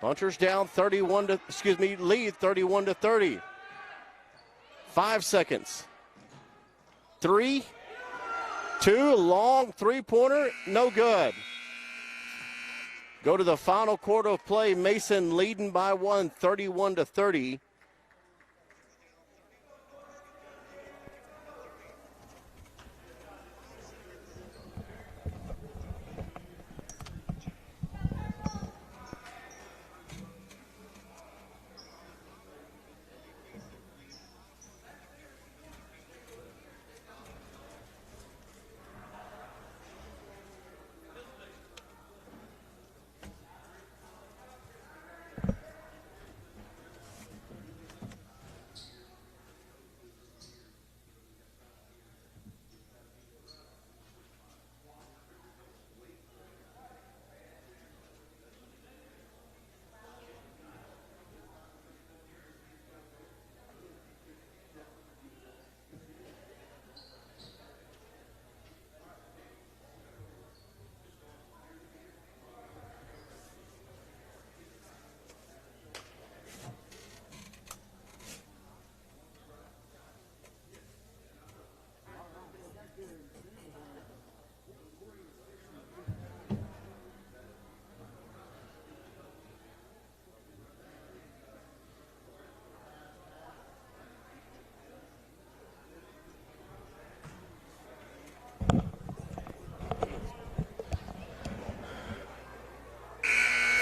Punchers down lead 31-30. 5 seconds. 3, 2, long three-pointer, no good. Go to the final quarter of play. Mason leading by 1, 31-30.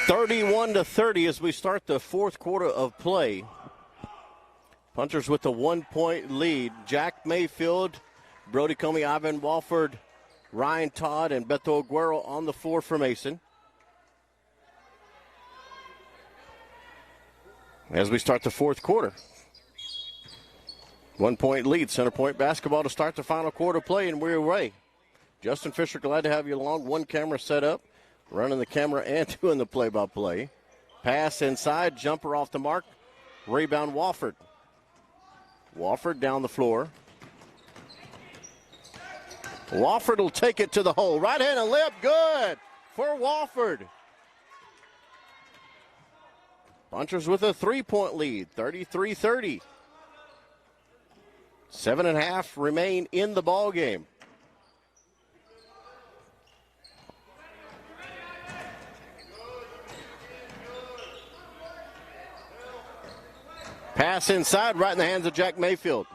(31-30) as we start the fourth quarter of play. Punchers with a 1-point lead. Jack Mayfield, Brody Comey, Ivan Walford, Ryan Todd, and Beto Aguero on the floor for Mason. As we start the fourth quarter. 1-point lead. Center point basketball to start the final quarter play, and we're away. Justin Fisher, glad to have you along. One camera set up. Running the camera and doing the play-by-play. Pass inside, jumper off the mark. Rebound Walford. Walford down the floor. Walford will take it to the hole. Right-handed layup, good for Walford. Punchers with a 3-point lead, 33-30. 7.5 remain in the ball game. Pass inside, right in the hands of Jack Mayfield.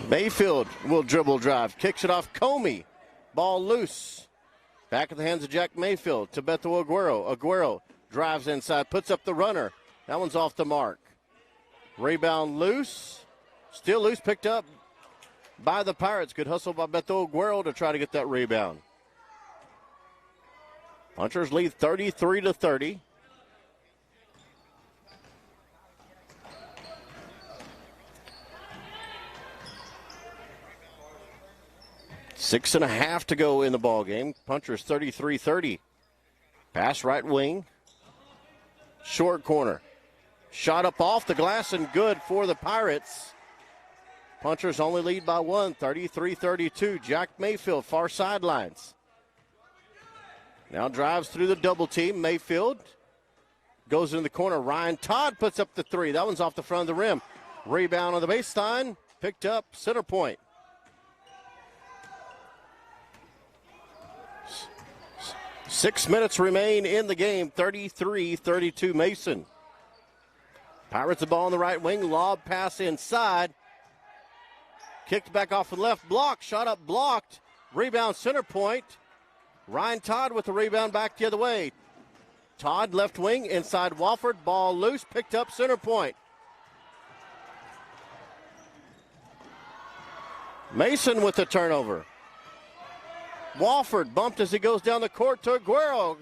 Mayfield will dribble drive, kicks it off Comey. Ball loose. Back in the hands of Jack Mayfield to Beto Aguero. Aguero drives inside, puts up the runner. That one's off the mark. Rebound loose. Still loose, picked up by the Pirates. Good hustle by Beto Aguero to try to get that rebound. Punchers lead 33-30. Six and a half to go in the ball game. Punchers 33-30. Pass right wing. Short corner. Shot up off the glass and good for the Pirates. Punchers only lead by 1, 33-32. Jack Mayfield, far sidelines. Now drives through the double team. Mayfield goes in the corner. Ryan Todd puts up the three. That one's off the front of the rim. Rebound on the baseline. Picked up center point. Six minutes remain in the game. 33-32 Mason. Pirates the ball on the right wing. Lob pass inside. Kicked back off the left block. Shot up blocked. Rebound center point. Ryan Todd with the rebound back the other way. Todd left wing inside Wofford. Ball loose. Picked up center point. Mason with the turnover. Wofford bumped as he goes down the court to Aguero.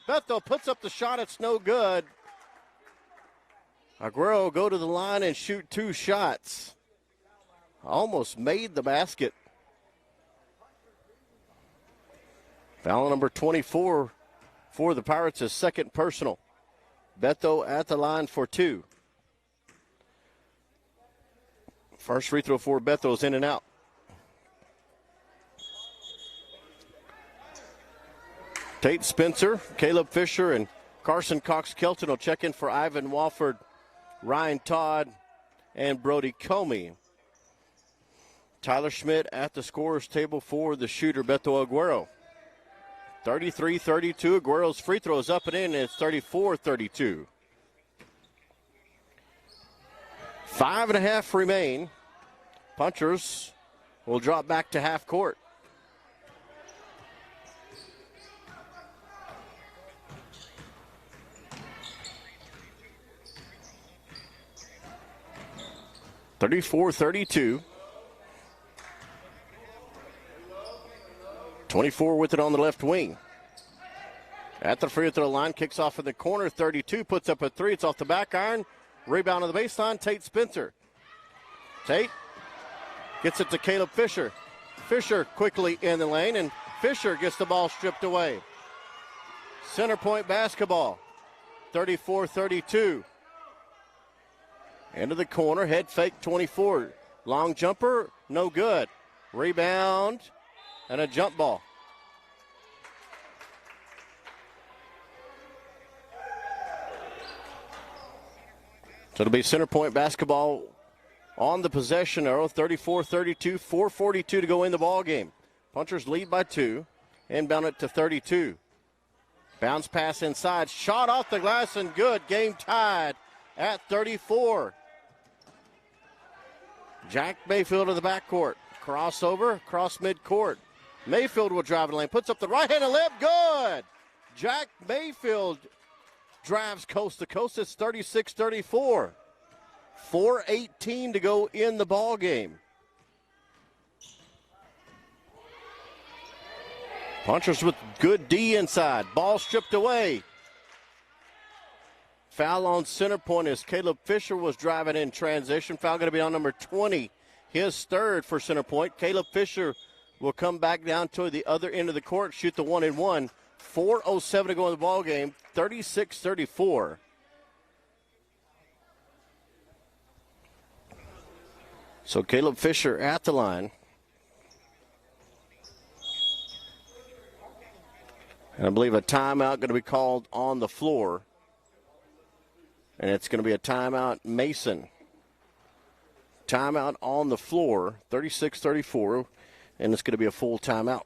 Bethel puts up the shot. It's no good. Aguero go to the line and shoot two shots. Almost made the basket. Foul number 24 for the Pirates is second personal. Beto at the line for two. First free throw for Beto is in and out. Tate Spencer, Caleb Fisher, and Carson Cox-Kelton will check in for Ivan Wofford, Ryan Todd, and Brody Comey. Tyler Schmidt at the scorer's table for the shooter, Beto Aguero. 33-32. Aguero's free throw is up and in, and it's 34-32. 5.5 remain. Punchers will drop back to half court. (34-32). 24 with it on the left wing. At the free throw line, kicks off in the corner. 32 puts up a three. It's off the back iron. Rebound on the baseline. Tate Spencer. Tate gets it to Caleb Fisher. Fisher quickly in the lane, and Fisher gets the ball stripped away. Center point basketball. 34-32. Into the corner. Head fake 24. Long jumper. No good. Rebound. And a jump ball. So it'll be center point basketball on the possession arrow. 34-32, 4:42 to go in the ball game. Punchers lead by 2. Inbound it to 32. Bounce pass inside. Shot off the glass and good. Game tied at 34. Jack Mayfield to the backcourt. Crossover, cross midcourt. Mayfield will drive the lane, puts up the right-handed layup, good! Jack Mayfield drives coast to coast. It's 36-34. 4:18 to go in the ball game. Punchers with good D inside. Ball stripped away. Foul on center point as Caleb Fisher was driving in transition. Foul going to be on number 20. His third for center point. Caleb Fisher will come back down to the other end of the court, shoot the 1-and-1. 4:07 to go in the ball game. 36-34. So Caleb Fisher at the line. And I believe a timeout going to be called on the floor. And it's going to be a timeout Mason. Timeout on the floor, 36-34, and it's going to be a full timeout.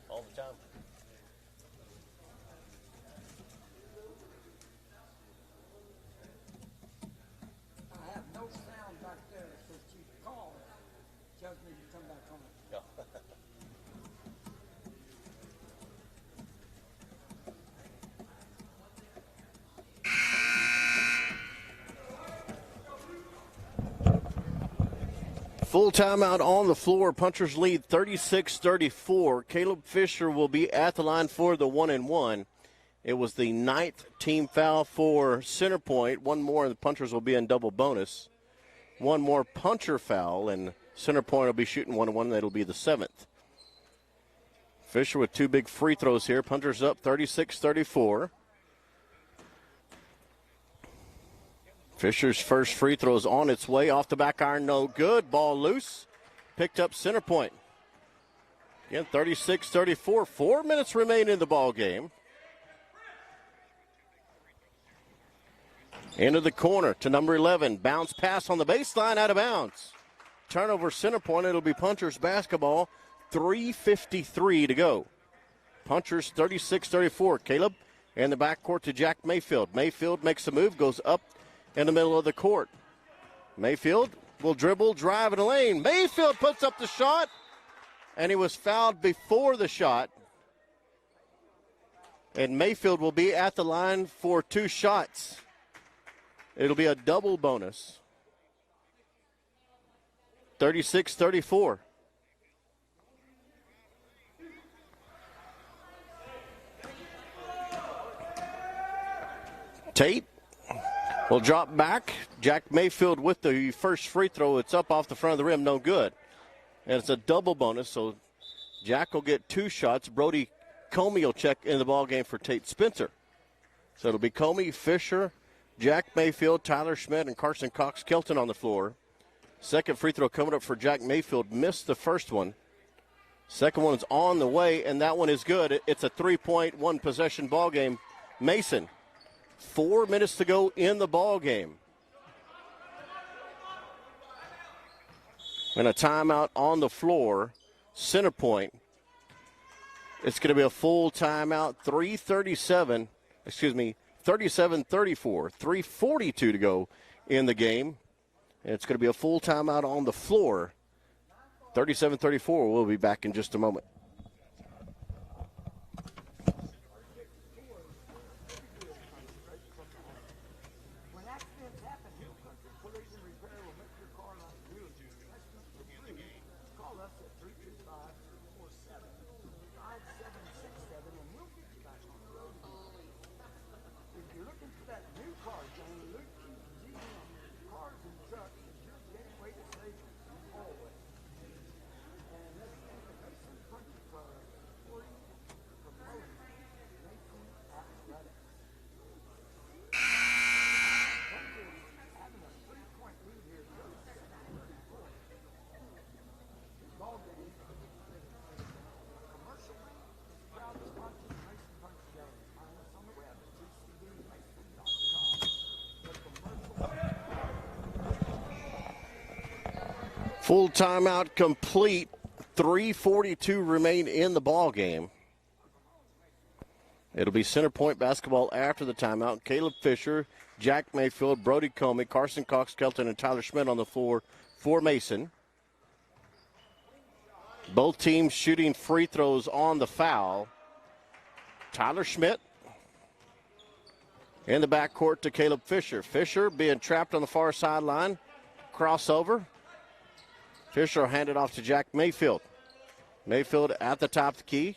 All the time. I have no sound back there, so she called. Tells me to come back home. Yeah. Full timeout on the floor. Punchers lead 36-34. Caleb Fisher will be at the line for the 1-and-1. It was the 9th team foul for center point. One more, and the Punchers will be in double bonus. One more puncher foul, and Center Point will be shooting 1-1. That'll be the 7th. Fisher with 2 big free throws here. Punchers up 36-34. Fisher's first free throw is on its way. Off the back iron, no good. Ball loose. Picked up Center Point. Again, 36-34. 4 minutes remain in the ball game. Into the corner to number 11. Bounce pass on the baseline, out of bounds. Turnover, Center Point. It'll be Punchers basketball. 3:53 to go. Punchers 36-34. Caleb in the backcourt to Jack Mayfield. Mayfield makes a move, goes up in the middle of the court. Mayfield will dribble, drive in the lane. Mayfield puts up the shot, and he was fouled before the shot. And Mayfield will be at the line for 2 shots. It'll be a double bonus. 36-34. Tate will drop back. Jack Mayfield with the first free throw. It's up off the front of the rim, no good. And it's a double bonus, so Jack will get 2 shots. Brody Comey will check in the ball game for Tate Spencer. So it'll be Comey, Fisher, Jack Mayfield, Tyler Schmidt, and Carson Cox Kelton on the floor. Second free throw coming up for Jack Mayfield. Missed the first one. Second one is on the way, and that one is good. It's a 3-point, 1-possession ball game. Mason, 4 minutes to go in the ball game. And a timeout on the floor. Center Point. It's going to be a full timeout. 37-34. 3:42 to go in the game. And it's going to be a full timeout on the floor. 37-34. We'll be back in just a moment. When accidents happen, collision repair will make your car like new. Investment for free. Call us at 325-447-5767 and we'll get you back on the road. If you're looking for that new car, Johnny, look to GM. Cars and trucks is your gateway to safety. Always. And let's take the Mason Country Club for you promoting Mason Athletics. Having a 3-point lead here. Ball game. Commercial. Proud sponsor of Mason Country Game. Find us on the web at tcbmason.com. Full timeout complete. 3:42 remain in the ball game. It'll be Center Point basketball after the timeout. Caleb Fisher, Jack Mayfield, Brody Comey, Carson Cox Kelton, and Tyler Schmidt on the floor for Mason. Both teams shooting free throws on the foul. Tyler Schmidt in the backcourt to Caleb Fisher. Fisher being trapped on the far sideline. Crossover. Fisher will hand it off to Jack Mayfield. Mayfield at the top of the key.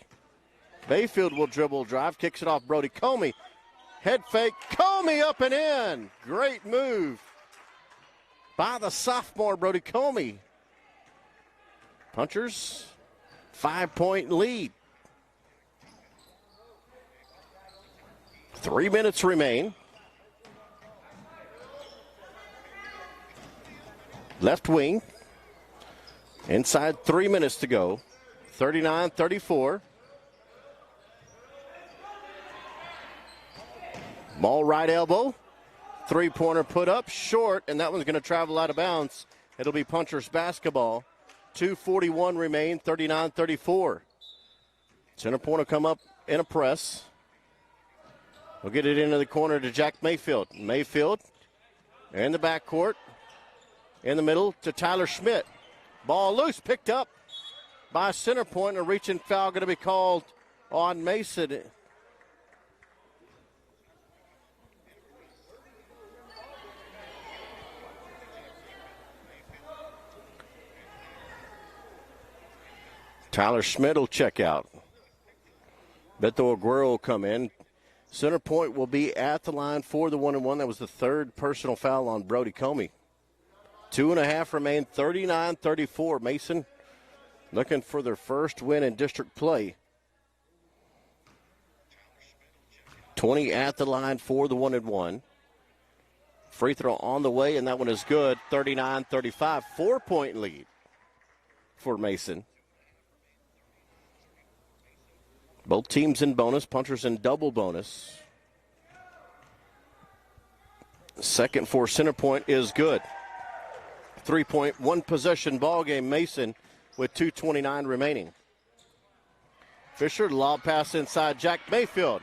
Mayfield will dribble, drive, kicks it off Brody Comey. Head fake, Comey up and in. Great move by the sophomore Brody Comey. Punchers, 5-point lead. 3 minutes remain. Left wing. Inside 3 minutes to go. 39-34. Ball right elbow. 3-pointer put up short, and that one's going to travel out of bounds. It'll be Punchers basketball. 2:41 remain, 39-34. Center Point will come up in a press. We'll get it into the corner to Jack Mayfield. Mayfield in the backcourt. In the middle to Tyler Schmidt. Ball loose, picked up by Center Point. A reaching foul going to be called on Mason. Tyler Schmidt will check out. Beto Aguero will come in. Center Point will be at the line for the 1-and-1. That was the third personal foul on Brody Comey. 2.5 remain, 39-34. Mason looking for their first win in district play. 20 at the line for the 1-and-1. Free throw on the way, and that one is good. 39-35, 4-point lead for Mason. Both teams in bonus, Punchers in double bonus. Second for Center Point is good. 3-point, one possession ball game. Mason with 2:29 remaining. Fisher, lob pass inside Jack Mayfield.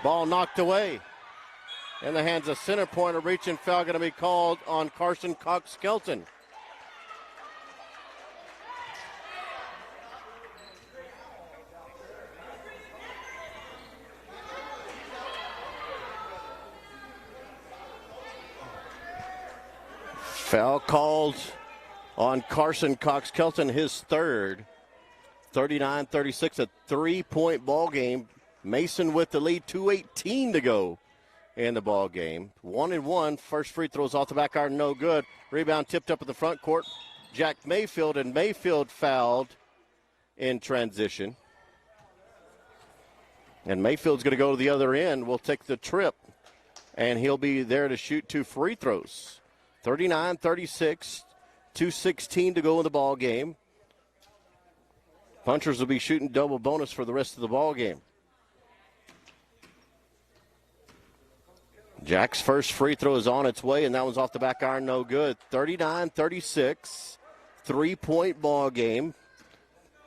Ball knocked away. In the hands of Center Point, a reaching foul going to be called on Carson Cox-Kelton. Foul called on Carson Cox-Kelton, his third. 39-36, a 3-point ball game. Mason with the lead, 2:18 to go in the ball game. 1-and-1, first free throws off the back iron, no good. Rebound tipped up at the front court. Jack Mayfield, and Mayfield fouled in transition. And Mayfield's going to go to the other end. Will take the trip, and he'll be there to shoot 2 free throws. 39-36, 2:16 to go in the ball game. Punchers will be shooting double bonus for the rest of the ball game. Jack's first free throw is on its way, and that one's off the back iron, no good. 39-36, 3-point ball game.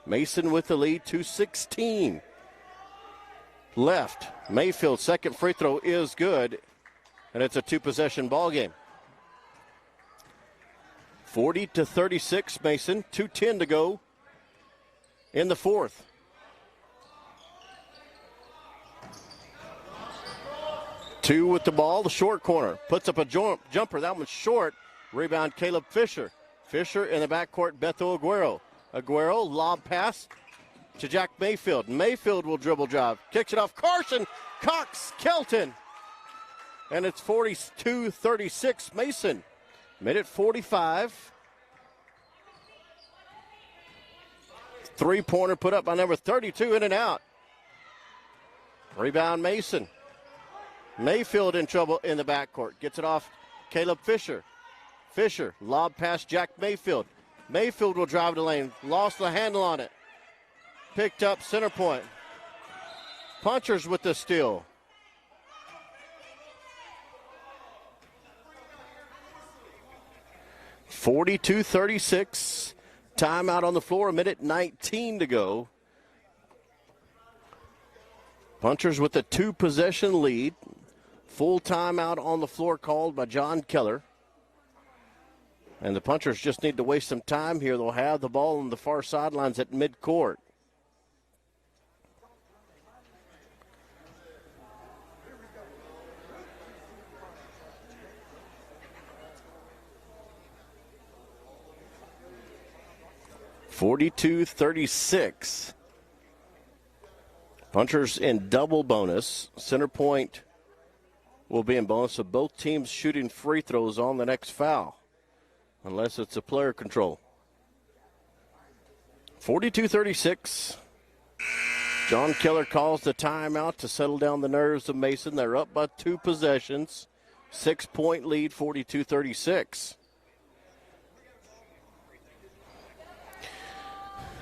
Mason with the lead, 2:16 left. Mayfield's second free throw is good, and it's a 2-possession ball game. 40-36, Mason, 2:10 to go in the fourth. Two with the ball, the short corner. Puts up a jumper. That one's short. Rebound, Caleb Fisher. Fisher in the backcourt, Beto Aguero. Aguero, lob pass to Jack Mayfield. Mayfield will dribble drive. Kicks it off. Carson Cox-Kelton. And it's 42-36, Mason. Minute 45. 3-pointer put up by number 32, in and out. Rebound, Mason. Mayfield in trouble in the backcourt. Gets it off Caleb Fisher. Fisher, lob past Jack Mayfield. Mayfield will drive the lane. Lost the handle on it. Picked up Center Point. Punchers with the steal. (42-36). Timeout on the floor. 1:19 to go. Punchers with a 2-possession lead. Full timeout on the floor called by John Keller. And the Punchers just need to waste some time here. They'll have the ball on the far sidelines at midcourt. (42-36). Punchers in double bonus. Center Point will be in bonus, so both teams shooting free throws on the next foul, unless it's a player control. 42-36. John Keller calls the timeout to settle down the nerves of Mason. They're up by 2 possessions. 6-point lead, 42-36.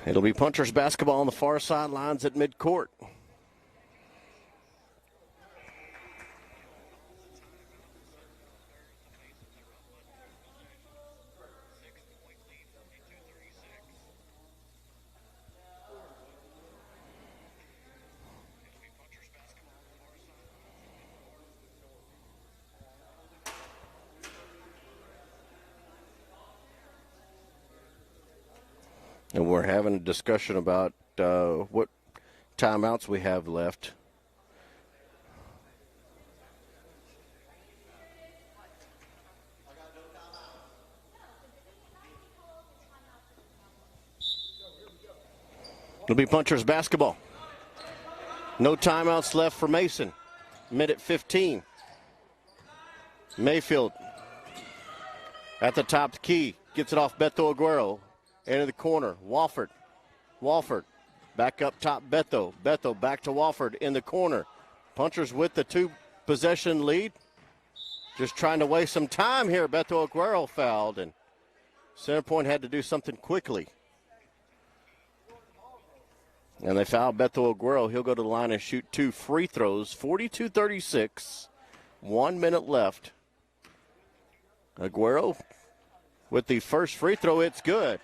It'll be Punchers basketball on the far sidelines at midcourt. And we're having a discussion about what timeouts we have left. It'll be Punchers basketball. No timeouts left for Mason. Minute 15. Mayfield At the top, the key. Gets it off Beto Aguero. Into the corner. Walford. Back up top, Beto. Beto back to Walford in the corner. Punchers with the 2-possession lead. Just trying to waste some time here. Beto Aguero fouled, and Center Point had to do something quickly. And they fouled Beto Aguero. He'll go to the line and shoot 2 free throws. 42-36. 1 minute left. Aguero with the first free throw. It's good.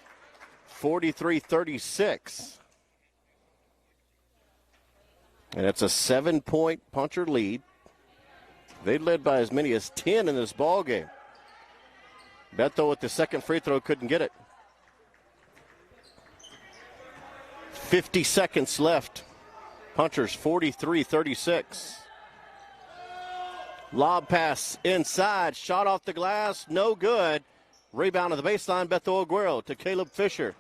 43-36. And it's a 7-point Puncher lead. They led by as many as 10 in this ball game. Beto with the second free throw couldn't get it. 50 seconds left. Punchers 43-36. Lob pass inside. Shot off the glass. No good. Rebound to the baseline. Beto Aguero to Caleb Fisher.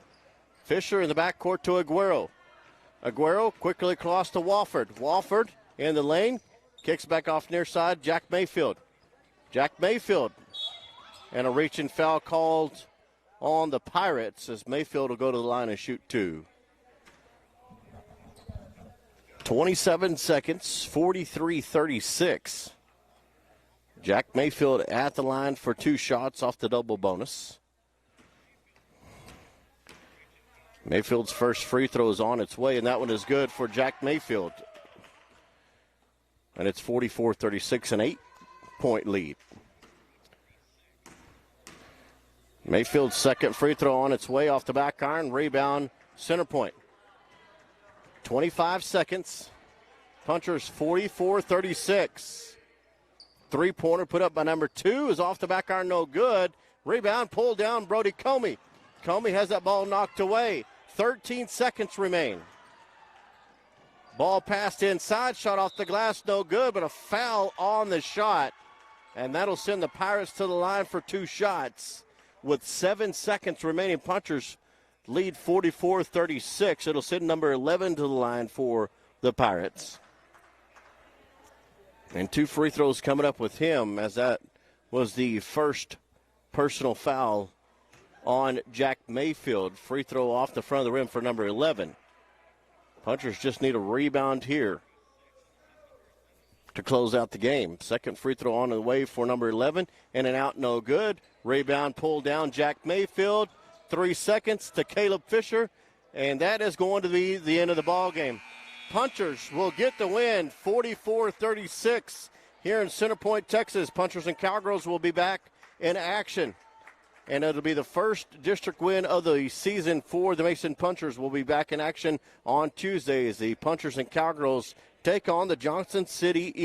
Fisher in the backcourt to Aguero. Aguero quickly across to Walford. Walford in the lane. Kicks back off near side. Jack Mayfield. And a reaching foul called on the Pirates as Mayfield will go to the line and shoot 2. 27 seconds, 43-36. Jack Mayfield at the line for 2 shots off the double bonus. Mayfield's first free throw is on its way, and that one is good for Jack Mayfield. And it's 44-36, an 8-point lead. Mayfield's second free throw on its way off the back iron. Rebound, Center Point. 25 seconds. Punchers 44-36. Three-pointer put up by number 2 is off the back iron, no good. Rebound pulled down, Brody Comey. Comey has that ball knocked away. 13 seconds remain. Ball passed inside, shot off the glass, no good, but a foul on the shot. And that'll send the Pirates to the line for 2 shots. With 7 seconds remaining, Punchers lead 44-36. It'll send number 11 to the line for the Pirates. And 2 free throws coming up with him, as that was the first personal foul on Jack Mayfield. Free throw off the front of the rim for number 11. Punchers just need a rebound here to close out the game. Second free throw on the way for number 11. In and out, no good. Rebound pulled down, Jack Mayfield. 3 seconds to Caleb Fisher. And that is going to be the end of the ball game. Punchers will get the win, 44-36 here in Center Point, Texas. Punchers and Cowgirls will be back in action. And it'll be the first district win of the season for the Mason Punchers. Will be back in action on Tuesday as the Punchers and Cowgirls take on the Johnson City Eagles.